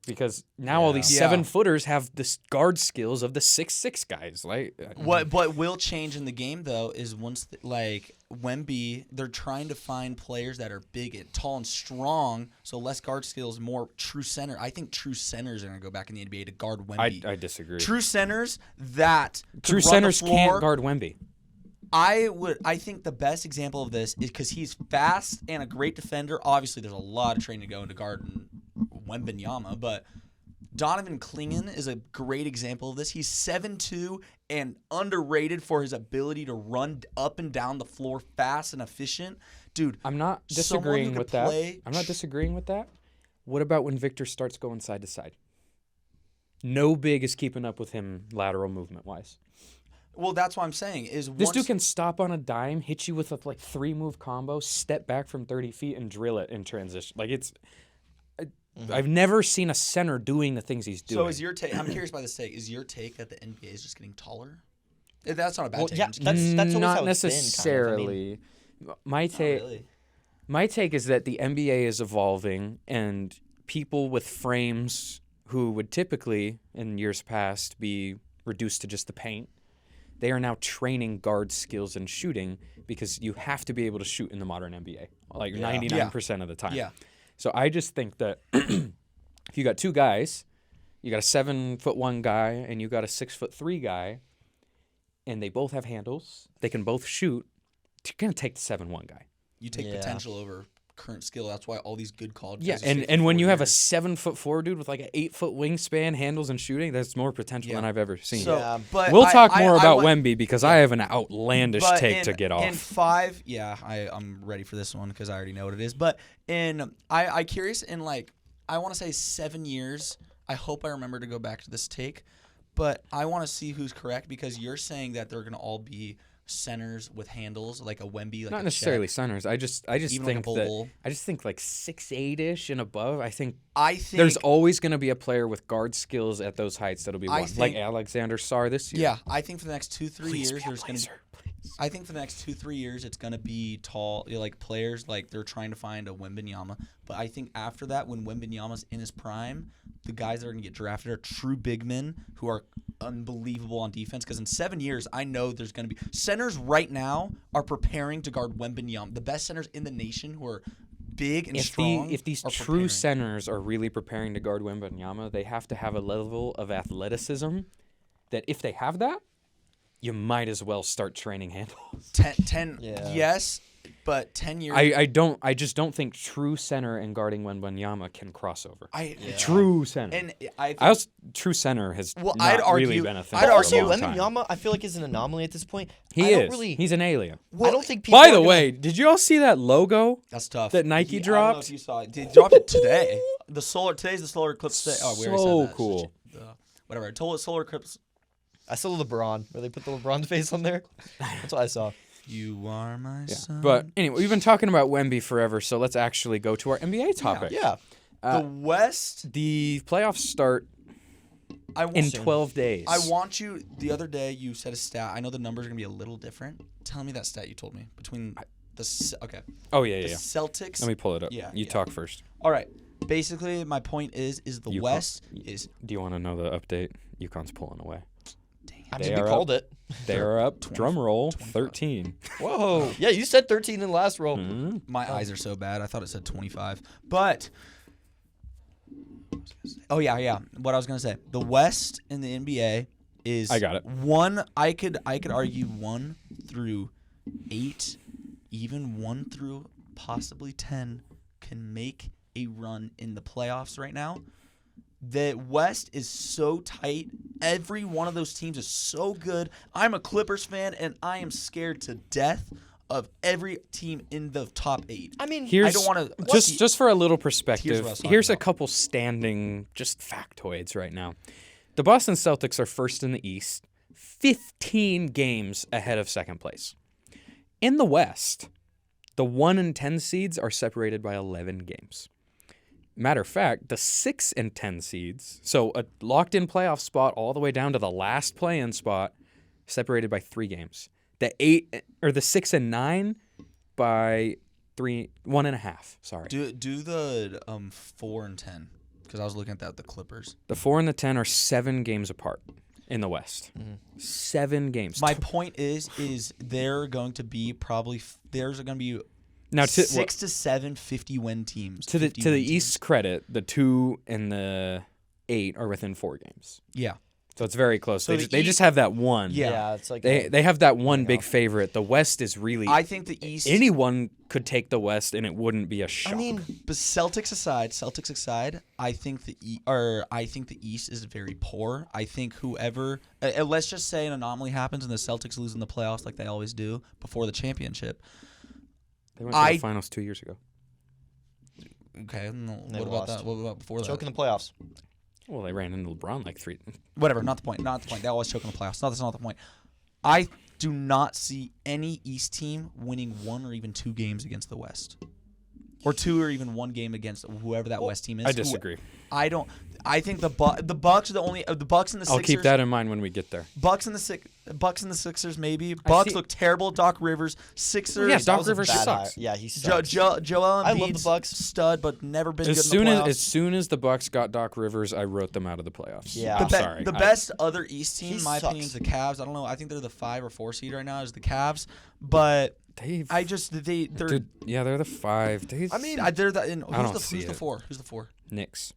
Because now all these Yeah. 7-footers have the guard skills of the 6'6" guys. Like What will change in the game though is once like Wemby, they're trying to find players that are big and tall and strong, so less guard skills, more true center. I think true centers are gonna go back in the NBA to guard Wemby. I disagree. True centers that could True run the centers floor. can't guard Wemby. I think the best example of this is because he's fast and a great defender. Obviously, there's a lot of training to go into guarding Wembanyama, but Donovan Clingan is a great example of this. He's 7'2" and underrated for his ability to run up and down the floor fast and efficient. Dude, I'm not someone who disagreeing could with that. play- I'm not disagreeing with that. What about when Victor starts going side to side? No big is keeping up with him lateral movement wise. well, that's what I'm saying. Is This once, dude can stop on a dime, hit you with a like 3-move combo, step back from 30 feet, and drill it in transition. Like it's, I've never seen a center doing the things he's doing. So is your take? I'm curious by this take. Is your take that the NBA is just getting taller? That's not a bad Well, take. yeah, I'm just that's always not how it's been, necessarily. My kidding. take, Not really. my take is that the NBA is evolving, and people with frames who would typically, in years past, be reduced to just the paint, they are now training guard skills and shooting because you have to be able to shoot in the modern NBA, like 99% of the time. Yeah. So I just think that if you got two guys, you got a 7'1" guy and you got a 6'3" guy, and they both have handles, they can both shoot, you're gonna take the 7'1" guy. You take Yeah. potential over current skill. That's why all these good college Yeah, guys are and when you have a years. 7'4" dude with like an 8-foot wingspan, handles and shooting, that's more potential than Yeah. I've ever seen. So, Yeah. but We'll talk more about want- Wemby because I have an outlandish but take in- to get off. In 5, yeah, I'm ready for this one because I already know what it is. But I curious in like I want to say 7 years. I hope I remember to go back to this take, but I want to see who's correct because you're saying that they're gonna all be centers with handles like a Wemby, like Not a necessarily Chet, centers. I just even like a think Bol that Bol. I just think like 6'8" and above. I think I think there's always going to be a player with guard skills at those heights that'll be I one, like think- Alexander Sarr this year. yeah. I think for the next 2-3 Please years be a there's gonna be Blazer, please. I think for the next 2-3 years, it's gonna be tall, like players like they're trying to find a Wembanyama. But I think after that, when Wembanyama's in his prime, the guys that are gonna get drafted are true big men who are unbelievable on defense. Because in 7 years, I know there's gonna be centers right now are preparing to guard Wembanyama, the best centers in the nation who are big and strong. If these are true preparing. centers are really preparing to guard Wembanyama, they have to have a level of athleticism that if they have that, you might as well start training handles. 10 Yeah. yes, but 10 years. I just don't think true center and guarding Wembanyama can cross over. True center. And True center has not I'd argue- really been a thing I'd for argue a long time. Wembanyama, I feel like is an anomaly at this point. He I is. Don't really, He's an alien. I don't think people. By are the gonna- way, did you all see that logo? That's tough. that Nike I don't know dropped? if you saw it. They dropped it today. Today's the solar eclipse day. Oh, we already So said that. cool. Whatever. I told it solar eclipse. I saw LeBron where they put the LeBron face on there. That's what I saw. You are my son. But anyway, we've been talking about Wemby forever, so let's actually go to our NBA topic. Yeah. The West. The playoffs start I in want. 12 days. I want you. The other day, you said a stat. I know the numbers are gonna be a little different. Tell me that stat you told me between okay. Oh, yeah, The yeah. Celtics. Let me pull it up. Yeah, You yeah. talk first. All right. Basically, my point is the UConn- West is. Do you want to know the update? UConn's pulling away. I They mean, we are called it. They are up. 20 Drum roll. 25. 13. Whoa. Yeah, you said 13 in the last roll. Mhm. My eyes are so bad. I thought it said 25. But oh yeah. What I was gonna say, the West in the NBA is I got it. one. I could argue 1 through 8, even 1 through possibly 10 can make a run in the playoffs right now. The West is so tight. Every one of those teams is so good. I'm a Clippers fan, and I am scared to death of every team in the top 8. I mean, Here's, don't wanna- just for a little Here's perspective. what I was talking Here's a about. couple standing just factoids right now. The Boston Celtics are first in the East, 15 games ahead of second place. In the West, the 1 and 10 seeds are separated by 11 games. Matter of fact, the 6 and 10 seeds, so a locked-in playoff spot all the way down to the last play-in spot, separated by 3 games. The 6 and 9 by 1.5. Sorry. Do the 4 and 10 because I was looking at that with the Clippers. The 4 and the 10 are 7 games apart in the West. 7 games. My point is they're going to be there's going to be Now, 6 to 7 50-win teams. to the 50-win East's teams. credit, the 2 and the 8 are within 4 games. Yeah. So it's very close. So They just have that one. Yeah. yeah, it's like They have that one big favorite. The West is really I think the East. anyone could take the West and it wouldn't be a shock. I mean, But Celtics aside, I think the East is very poor. I think whoever, let's just say an anomaly happens and the Celtics lose in the playoffs like they always do before the championship. they went to the finals 2 years ago. Okay, no, They what about lost. that? What about before that? choke in the playoffs. Well, they ran into LeBron like 3. Whatever, not the point. They always choke in the playoffs. That's not the point. I do not see any East team winning 1 or even 2 games against the West. Or 2 or even 1 game against whoever that West team is. I disagree. I don't. I think the Bucks are the only the Bucks and the I'll Sixers. keep that in mind when we get there. Bucks and the Sixers maybe. Bucks look terrible. Doc Rivers. Sixers. Yeah, That Doc was a Rivers bad sucks. hire. Yeah, he Joel sucks. Embiid's I love the Bucks. stud, but never been As good soon in the as playoffs. as soon as the Bucks got Doc Rivers, I wrote them out of the playoffs. Yeah. I'm the sorry. best other East team, He in my sucks. opinion, is the Cavs. I don't know. I think they're the 5 or 4 seed right now. Is the Cavs, but They've, I just they're. dude, yeah, they're the 5. I mean, They're the. don't Who's see the it. 4? Who's the 4? Knicks.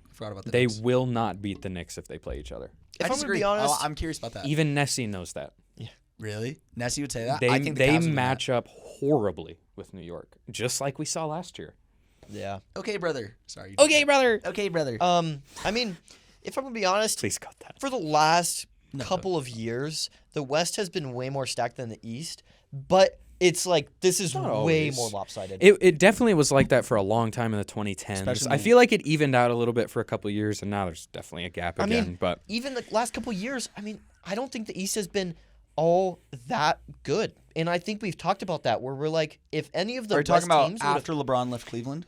I forgot about the They Knicks. will not beat the Knicks if they play each other. if I I'm gonna disagree. be honest, I'm curious about that. Even Nessie knows that. Really? Nessie would say that. They I think the they Cavs would do that. match up horribly with New York, just like we saw last year. yeah. Okay, brother. Sorry. you Okay, did brother. that. Okay, brother. I mean, if I'm gonna be honest, Please cut that. for the last couple of years, the West has been way more stacked than the East, but it's like this is Not way always. more lopsided. It definitely was like that for a long time in the 2010s. Especially I feel like it evened out a little bit for a couple of years, and now there's definitely a gap I again. mean, but even the last couple of years, I mean, I don't think the East has been all that good. And I think we've talked about that where we're like, if any of the Are you West talking about teams would've- after LeBron left Cleveland?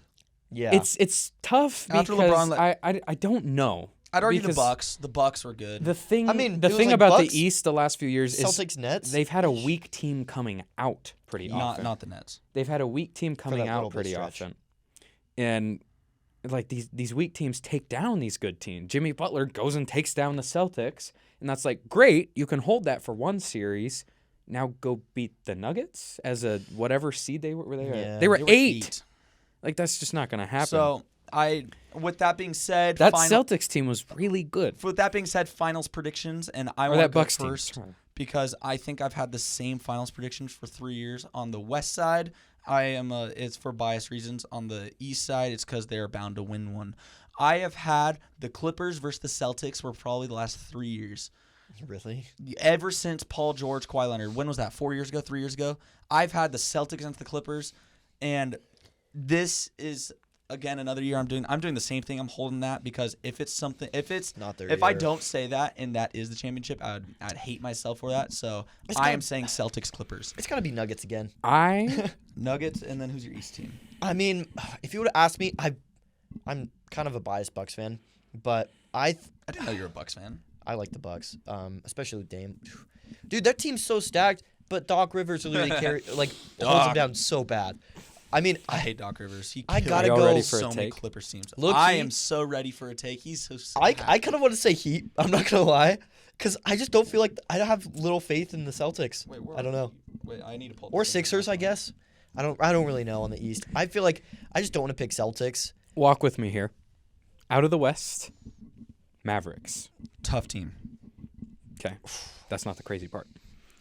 yeah. it's tough After because LeBron I don't know. I'd argue the because Bucks. The Bucks were good. The thing, I mean, the it was thing like about Bucks, the East the last few years is Celtics, Nets. they've had a weak team coming out pretty often. Not the Nets. They've had a weak team coming that little out bit pretty stretch. often, and like these weak teams take down these good teams. Jimmy Butler goes and takes down the Celtics, and that's like great. You can hold that for one series. Now go beat the Nuggets as a whatever seed they were. Yeah, they were They were 8. Like that's just not gonna happen. So with that being said, that Celtics team was really good. With that being said, finals predictions, and I Or want to that go Bucks team. first because I think I've had the same finals predictions for 3 years. On the West side, it's for bias reasons. On the East side, it's because they're bound to win one. I have had the Clippers versus the Celtics for probably the last 3 years. Really? Ever since Paul George, Kawhi Leonard. When was that? 4 years ago? 3 years ago? I've had the Celtics against the Clippers, and this is again another year I'm doing the same thing. I'm holding that because if it's Not their if I year. don't say that and that is the championship, I'd hate myself for that. So I am saying Celtics Clippers. It's got to be Nuggets again. Nuggets, and then who's your East team? I mean, if you would have asked me, I'm kind of a biased Bucks fan, but I didn't know you were a Bucks fan. I like the Bucks, especially with Dame. Dude, that team's so stacked, but Doc Rivers literally holds them down so bad. I mean, I hate Doc Rivers. I killed gotta Are y'all go ready for a so many take? Clippers teams. Low-key, I am so ready for a take. He's so I kind of want to say Heat. I'm not gonna lie, because I just don't feel like I have little faith in the Celtics. Wait, I don't know. Wait, I need to pull. Or Sixers, I guess. I don't really know on the East. I feel like I just don't want to pick Celtics. Walk with me here. Out of the West, Mavericks. Tough team. Okay, that's not the crazy part.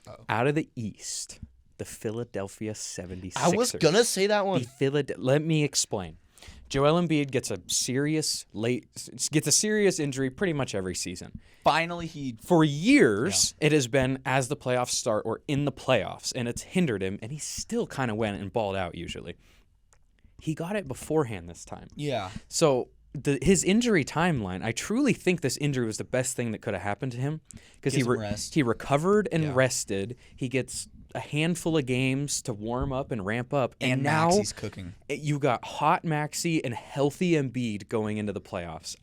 Uh-oh. Out of the East, the Philadelphia 76ers. I was gonna say that one. Let me explain. Joel Embiid gets a serious injury pretty much every season. Finally, For years, it has been as the playoffs start or in the playoffs, and it's hindered him, and he still kind of went and balled out usually. He got it beforehand this time. Yeah. So his injury timeline, I truly think this injury was the best thing that could have happened to him because Gives him rest. he recovered and rested. He gets a handful of games to warm up and ramp up, and now Maxi's cooking. you got hot Maxi and healthy Embiid going into the playoffs.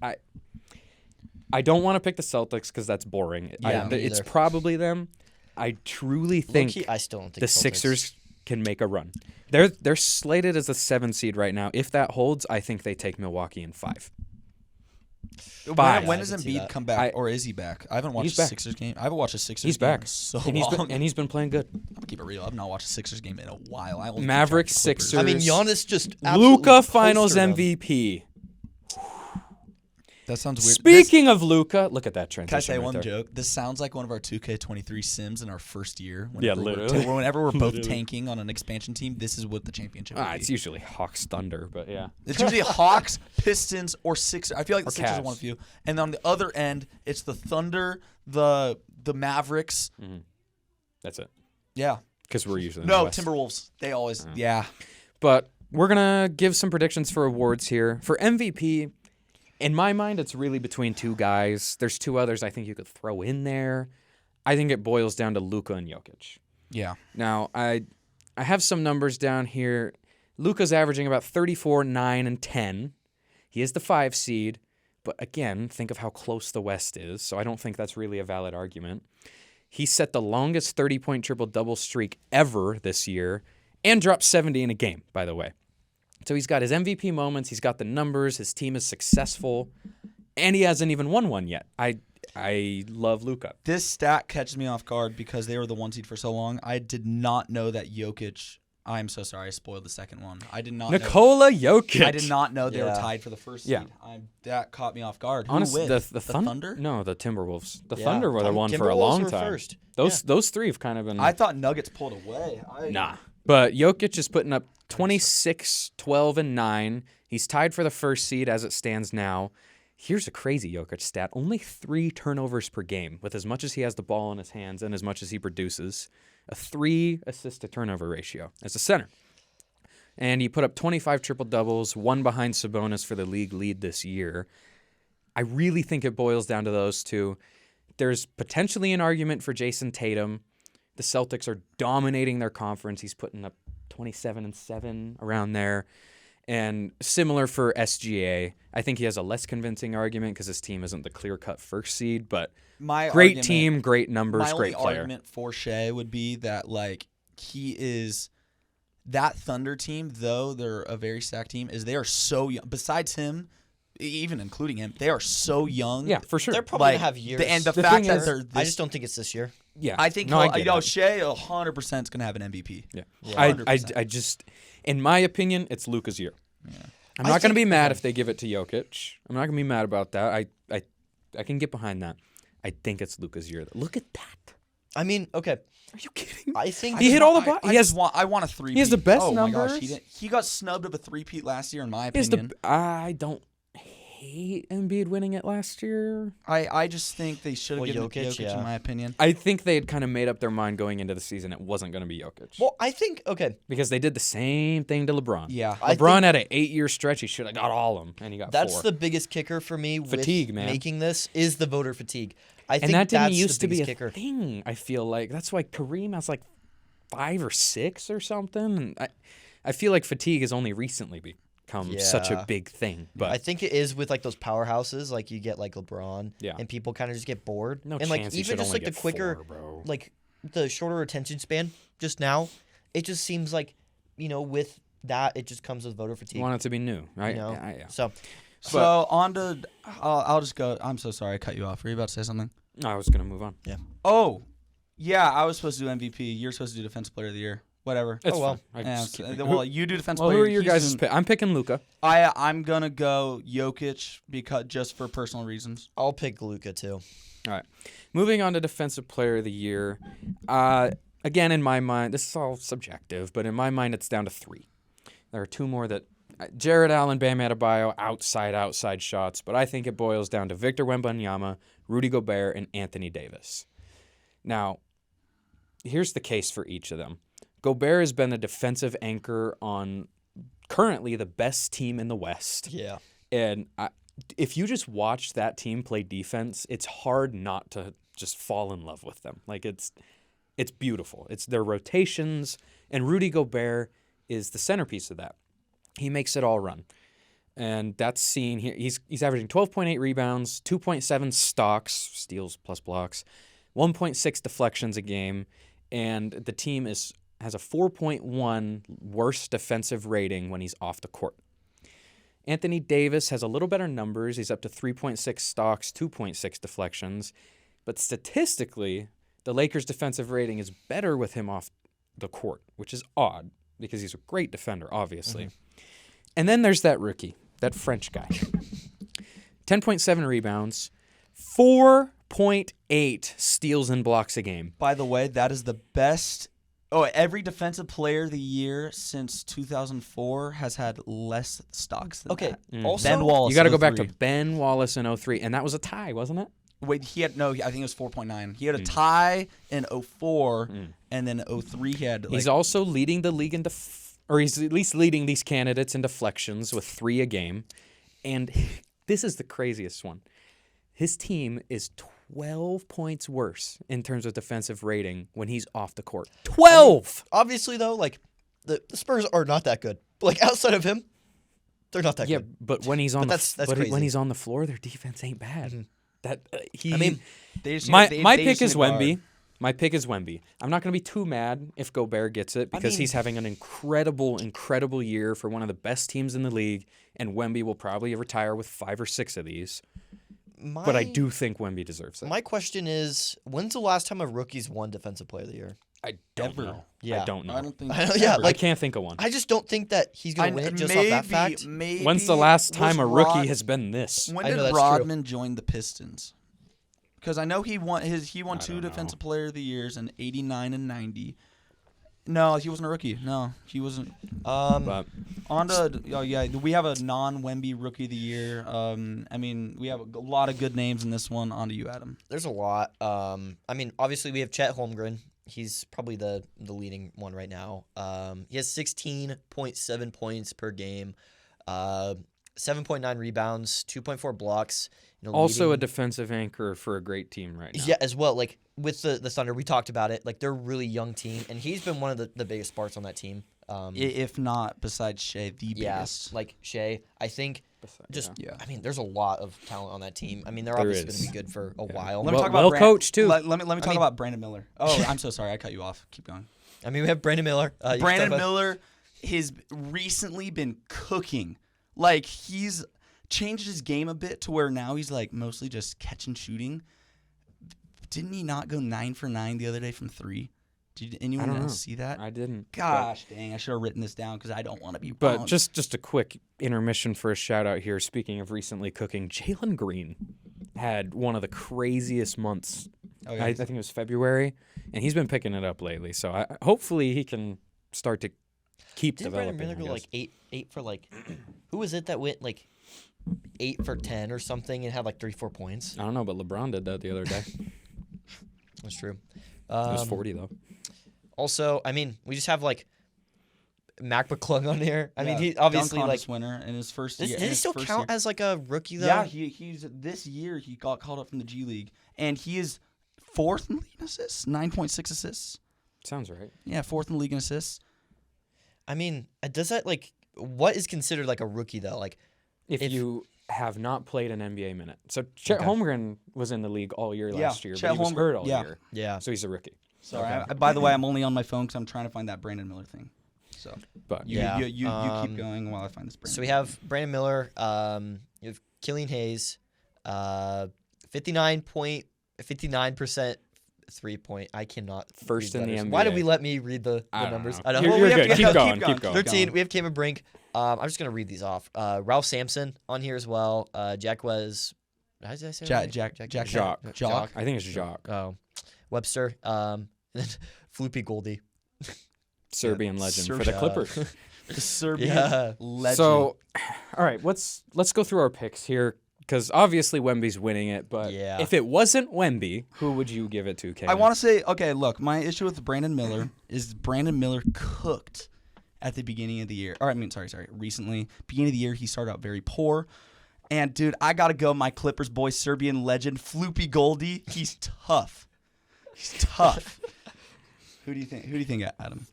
I don't want to pick the Celtics because that's boring. Yeah, me it's either. probably them. I truly think Low-key, I still don't think the Celtics. Sixers can make a run. They're slated as a 7 seed right now. If that holds, I think they take Milwaukee in 5. When does I can see Embiid that. come back, or is he back? I haven't watched He's a back. Sixers game. I haven't watched a Sixers He's game back in so and long. he's been playing good. I'm gonna keep it real. I've not watched a Sixers game in a while. I only keep Mavericks, track of the Clippers. Sixers. I mean, Giannis just absolutely Luka Finals postered him. MVP. That sounds weird. Speaking of Luka, look at that transition. Can I say right one there. joke? This sounds like one of our 2K23 Sims in our first year. Yeah, Whenever whenever we're both Literally. tanking on an expansion team, this is what the championship would It's be. usually Hawks Thunder, but yeah. It's usually Hawks, Pistons, or Sixers. I feel like the Or Sixers are Cavs. one of you. And on the other end, it's the Thunder, the Mavericks. That's it. Yeah. Because we're usually in No, the West. Timberwolves. They always. Yeah. But we're going to give some predictions for awards here. For MVP, in my mind, it's really between two guys. There's two others I think you could throw in there. I think it boils down to Luka and Jokic. Yeah. Now, I have some numbers down here. Luka's averaging about 34, 9, and 10. He is the 5 seed. But again, think of how close the West is. So I don't think that's really a valid argument. He set the longest 30-point triple-double streak ever this year and dropped 70 in a game, by the way. So he's got his MVP moments. He's got the numbers. His team is successful. And he hasn't even won one yet. I love Luka. This stat catches me off guard because they were the 1 seed for so long. I did not know that Jokic. I'm so sorry. I spoiled the second one. I did not Nikola Jokic. know. I did not know they were Yeah. tied for the first Yeah. seed. That caught me off guard. Who Honestly, with? the Thunder? No, the Timberwolves. The Yeah, Thunder were the one for a Timberwolves long were time. first. Those three have kind of been. I thought Nuggets pulled away. Nah. But Jokic is putting up 26, 12, and 9. He's tied for the first seed as it stands now. Here's a crazy Jokic stat. Only 3 turnovers per game. With as much as he has the ball in his hands and as much as he produces, a 3 assist-to-turnover ratio as a center. And he put up 25 triple-doubles, 1 behind Sabonis for the league lead this year. I really think it boils down to those two. There's potentially an argument for Jason Tatum. The Celtics are dominating their conference. He's putting up 27 and 7 around there. And similar for SGA. I think he has a less convincing argument because his team isn't the clear-cut first seed, but great team, great numbers, great player. My only argument for Shea would be that, like, he is that Thunder team, though they're a very stacked team, is they are so young. Besides him, even including him, they are so young. Yeah, for sure. They're probably going to have years. And the The fact thing that is- they're I just don't think it's this year. Yeah, I think Shea 100% is going to have an MVP. Yeah, 100%. I just, in my opinion, it's Luka's year. Yeah. I'm not going to be mad if they give it to Jokic. I'm not going to be mad about that. I can get behind that. I think it's Luka's year. Look at that. I mean, okay. Are you kidding? I think He hit all the I want a three-peat. He has the best oh numbers. My gosh, he got snubbed of a three-peat last year, in my He has opinion. I don't hate Embiid winning it last year. I just think they should have given it to Jokic, Jokic, yeah. in my opinion. I think they had kind of made up their mind going into the season it wasn't going to be Jokic. Well, I think, okay, Because they did the same thing to LeBron. Yeah. I LeBron think had an 8-year stretch. He should have got all of them, and he got that's 4. the biggest kicker for me Fatigue, with man. making this is the voter fatigue. I and think that didn't that's used the to be biggest a kicker. thing, I feel like. That's why Kareem has like 5 or 6 or something. And I feel like fatigue has only recently become such a Yeah. big thing. But I think it is with like those powerhouses, like you get like LeBron, Yeah. and people kind of just get bored. no and chance like he even should just only like the get quicker, 4, bro. like the shorter attention span just now, it just seems like, with that it just comes with voter You fatigue. want it to be new, right? You know? Yeah. So So on to, I'll just go. I'm so sorry I cut you off. Were you about to say something? I was going to move on. Oh, yeah, I was supposed to do MVP. You're supposed to do Defensive Player of the Year. Whatever. It's well. fine. Yeah, just keep- well, you do Defensive well, Player. who are your guys' Houston. pick? I'm picking Luka. I'm gonna go Jokic because just for personal reasons. I'll pick Luka too. All right. Moving on to Defensive Player of the Year. Again, in my mind, this is all subjective, but in my mind, it's down to 3. There are 2 more that Jared Allen, Bam Adebayo, outside shots, but I think it boils down to Victor Wembanyama, Rudy Gobert, and Anthony Davis. Now, here's the case for each of them. Gobert has been a defensive anchor on currently the best team in the West. Yeah. And if you just watch that team play defense, it's hard not to just fall in love with them. Like it's beautiful. It's their rotations, and Rudy Gobert is the centerpiece of that. He makes it all run. And that's seen here. He's averaging 12.8 rebounds, 2.7 stocks, steals plus blocks, 1.6 deflections a game, and the team has a 4.1 worst defensive rating when he's off the court. Anthony Davis has a little better numbers. He's up to 3.6 stocks, 2.6 deflections. But statistically, the Lakers' defensive rating is better with him off the court, which is odd because he's a great defender, obviously. And then there's that rookie, that French guy. 10.7 rebounds, 4.8 steals and blocks a game. By the way, that is the best. Oh, every Defensive Player of the Year since 2004 has had less stocks than Okay. that. Also, Ben Wallace. You got to go back 03. to Ben Wallace in 03, and that was a tie, wasn't it? Wait, I think it was 4.9. He had a tie in 04, and then 03 he had. He's also leading the league in or he's at least leading these candidates in deflections with 3 a game. And this is the craziest one. His team is 12 points worse in terms of defensive rating when he's off the court. 12! obviously though, like the Spurs are not that good. But like outside of him, they're not that Yeah, good. but when he's on that's when crazy. he's on the floor, their defense ain't bad. That he. I mean, They just my they pick just is need a guard. Wemby. My pick is Wemby. I'm not going to be too mad if Gobert gets it because he's having an incredible year for one of the best teams in the league, and Wemby will probably retire with 5 or 6 of these. But I do think Wemby deserves it. My question is, when's the last time a rookie's won Defensive Player of the Year? I don't know. Yeah. I don't know. I don't think. I know, yeah, ever. I like can't think of one. I just don't think that he's gonna win it just off that fact. Maybe When's the last time a rookie Rod- has been this? When I know did that's true. Rodman join the Pistons? Because I know he won I 2 don't know. Defensive Player of the Years in '89 and '90. No, he wasn't a rookie. No, he wasn't. But On to we have a non-Wemby Rookie of the Year. I mean, we have a lot of good names in this one. On to you, Adam. There's a lot. I mean, obviously we have Chet Holmgren. He's probably the leading one right now. He has 16.7 points per game. 7.9 rebounds, 2.4 blocks. Also a leading- defensive anchor for a great team right now. Yeah, as well. Like with the Thunder, we talked about it. Like they're a really young team, and he's been one of the biggest sparks on that team. If not, besides Shea, the Yeah, biggest. like Shea. I think just. Yeah. I mean, there's a lot of talent on that team. I mean, they're There obviously is. going to be good for a while. Let me talk about well Brand- coached, too. Let me talk mean- about Brandon Miller. Oh, I'm so sorry. I cut you off. Keep going. I mean, we have Brandon Miller. You can Brandon talk about- Miller has recently been cooking. Like, he's changed his game a bit to where now he's, like, mostly just catch and shooting. Didn't he not go 9 for 9 the other day from 3? Did anyone I don't else know. see that? I didn't. Gosh, dang. I should have written this down because I don't want to be But wrong. just a quick intermission for a shout out here. Speaking of recently cooking, Jalen Green had one of the craziest months. Oh, yeah. I think it was February, and he's been picking it up lately. So hopefully he can start to keep Didn't developing. Brandon Miller I go guess. like eight for like? Who was it that went like 8 for 10 or something and had like 34 points? I don't know, but LeBron did that the other day. That's true. It was 40 though. Also, I mean, we just have like Mac McClung on here. I mean, Yeah, he obviously dunk like. contest winner in his first Did year. he still count as like a rookie though? Yeah, he's this year he got called up from the G League, and he is 4th in the league in assists, 9.6 assists. Sounds right. Yeah, 4th in the league in assists. I mean, does that like what is considered like a rookie though? Like, If you have not played an NBA minute. So Chet Okay. Holmgren was in the league all year Yeah, last year, Chet but he was Holmgren- hurt all yeah. year. yeah, So he's a rookie. Sorry. Okay. By the way, I'm only on my phone because I'm trying to find that Brandon Miller thing. So But you, Yeah, you keep going while I find this. Brandon so we have Brandon Miller. You have Killian Hayes, 59% 3-point. I cannot. First read in the letters. Why did NBA. we let me read the I don't numbers? know. I don't You're, know. you're we have good. to- Keep no, going. keep going, Keep going. 13. We have Cameron Brink. I'm just gonna read these off. Ralph Sampson on here as well. Jack was. How did I say? it right? Jack Jock. Jock. I think it's Jock. Oh, Webster. And then Floopy Goldie. Serbian legend for the Serbia. Clippers. The Serbian Yeah. legend. So, all right, let's go through our picks here because obviously Wemby's winning it. But Yeah. if it wasn't Wemby, who would you give it to, Kevin? I want to say, okay, look, my issue with Brandon Miller is Brandon Miller cooked at the beginning of the year. Or, I mean, sorry, recently. Beginning of the year, he started out very poor. And, dude, I got to go my Clippers boy, Serbian legend, Floopy Goldie. He's tough. He's tough. Who do you think, Adam?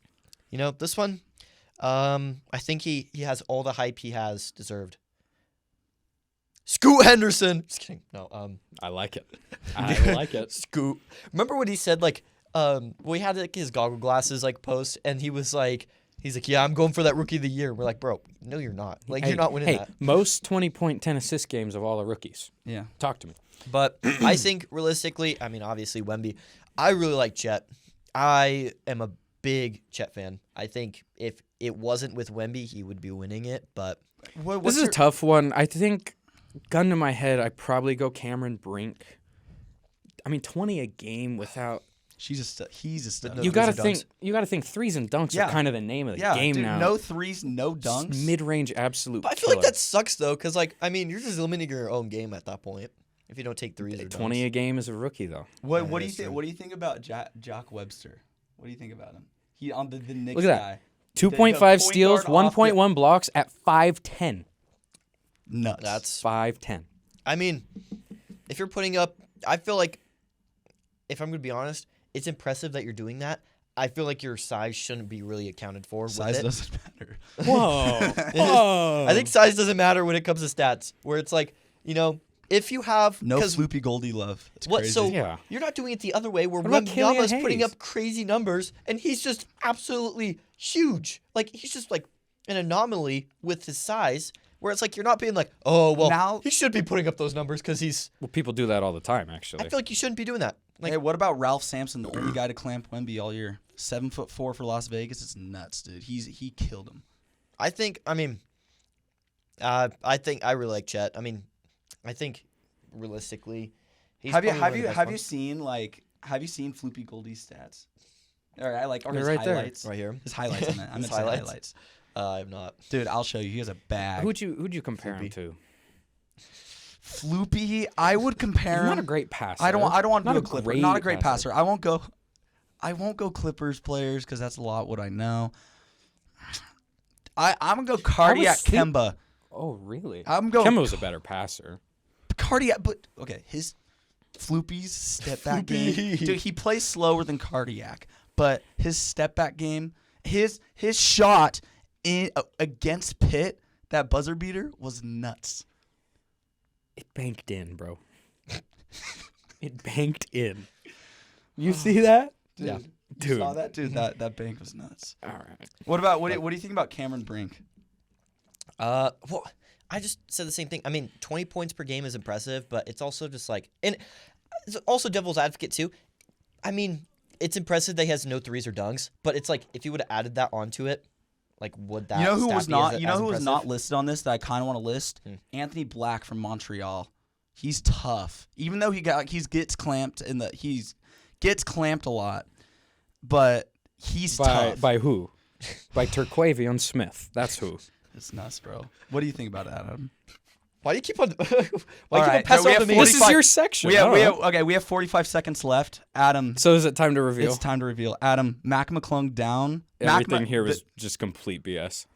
You know this one. I think he has all the hype he has deserved. Scoot Henderson. Just kidding. No. I like it. I like it. Scoot. Remember when he said like, well, he had like his goggle glasses like post, and he was like, he's like, yeah, I'm going for that rookie of the year. We're like, bro, no, you're not. Like, you're not winning Hey, that. most 20-point, 10 assist games of all the rookies. Yeah. Talk to me. But I think realistically, I mean, obviously Wemby. I really like Chet. I am a big Chet fan. I think if it wasn't with Wemby, he would be winning it. But This is a tough one. I think, gun to my head, I'd probably go Cameron Brink. I mean, 20 a game without. He's a stud. No You threes got to or think. dunks. You got to think threes and dunks Yeah. are kind of the name of the Yeah, game dude, now. no threes, no dunks. Mid-range absolute. But I feel like killer. that sucks though, because like I mean, you're just limiting your own game at that point if you don't take threes or 20 dunks. a game is a rookie though. What Yeah, do you that's think? true. What do you think about Jock Webster? What do you think about him? He on the Knicks Look at that. guy. 2.5 point steals, guard off the- 1.1 blocks at 5'10". Nuts. That's 5'10". I mean, if you're putting up, I feel like if I'm gonna be honest, it's impressive that you're doing that. I feel like your size shouldn't be really accounted for. size with it. doesn't matter. Whoa. Whoa. I think size doesn't matter when it comes to stats. Where it's like, you know, if you have No 'cause Floopy Goldie love. It's what crazy. so Yeah. you're not doing it the other way where What about Killian Wembanyama's putting Hayes? up crazy numbers and he's just absolutely huge. Like he's just like an anomaly with his size. Where it's like you're not being like, oh well, Now- he should be putting up those numbers because he's. Well, people do that all the time, actually. I feel like you shouldn't be doing that. Like Hey, what about Ralph Sampson, the only guy to clamp Wemby all year? 7'4" for Las Vegas. It's nuts, dude. He killed him. I think I really like Chet. I mean, I think realistically, he's Have you probably one of the best seen Floopy Goldie's stats? Or They're his right there. highlights. ones. Right here. His highlights on that. I His meant to say highlights? highlights. I have not. Dude, I'll show you. He has a bag. Who'd you compare him Floopy. to? Floopy, I would compare He's him. not a great passer. I don't want to Not be a a Clipper. great Not a great passer. I won't go Clippers players because that's a lot what I know. I'm gonna go Cardiac sleep- Kemba. Oh, really? I'm going Kemba's a better passer. Cardiac, but okay, his Floopy's step back game. Dude, he plays slower than Cardiac, but his step back game, his shot in against Pitt, that buzzer beater was nuts. It banked in, bro. It banked in. You see that? Dude, Yeah. you Dude. saw that? Dude, that bank was nuts. All right. What do you think about Cameron Brink? Well, I just said the same thing. I mean, 20 points per game is impressive, but it's also just like, and it's also devil's advocate too. I mean, it's impressive that he has no threes or dunks, but it's like if you would have added that onto it, like would that? You know who stat was be not? as You know who was impressive? not listed on this that I kind of want to list? Anthony Black from Montreal. He's tough, even though he gets clamped gets clamped a lot, but he's tough. By who? By Terquavion Smith. That's who. It's nuts, bro. What do you think about it, Adam? Why do you keep on? Why do you keep right, on passing we off have to me? 45 This is your section. We I don't know. have, we have 45 seconds left. Adam, So is it time to reveal? it's time to reveal. Adam, Mac McClung down. Everything here was just complete BS.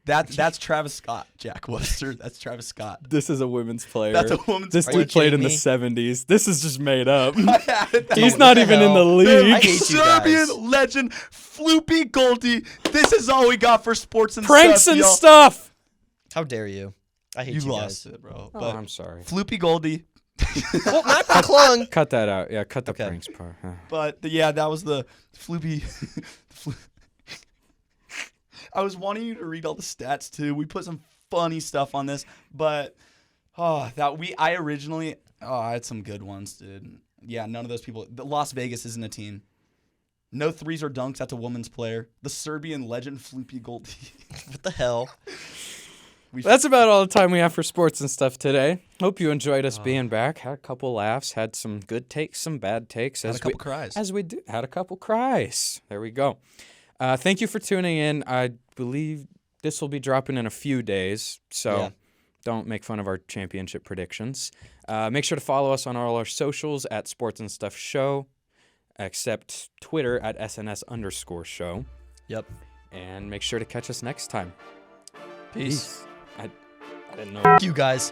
That's Travis Scott, Jack Webster. That's Travis Scott. This is a women's player. That's a woman's This player. dude played in kidding the me? 70s. This is just made up. He's He's not the even in the hell? league. I hate you Serbian guys. legend, Floopy Goldie. This is all we got for sports and Pranks stuff, and y'all. stuff. How dare you? I hate You you, lost guys. it, bro. Oh, But I'm sorry. Floopy Goldie. Well, Mac McClung. Cut that out. Yeah, cut the Okay. pranks part. But yeah, that was the Floopy. I was wanting you to read all the stats too. We put some funny stuff on this, but I had some good ones, dude. Yeah, none of those people. Las Vegas isn't a team. No threes or dunks. That's a woman's player. The Serbian legend Floopy Goldie. What the hell? That's about all the time we have for sports and stuff today. Hope you enjoyed us being back. Had a couple laughs. Had some good takes, some bad takes. Had a couple cries. As we do. Had a couple cries. There we go. Thank you for tuning in. I believe this will be dropping in a few days, so Yeah. don't make fun of our championship predictions. Make sure to follow us on all our socials at Sports and Stuff Show, except Twitter at SNS_show. Yep. And make sure to catch us next time. Peace. I didn't know. You guys.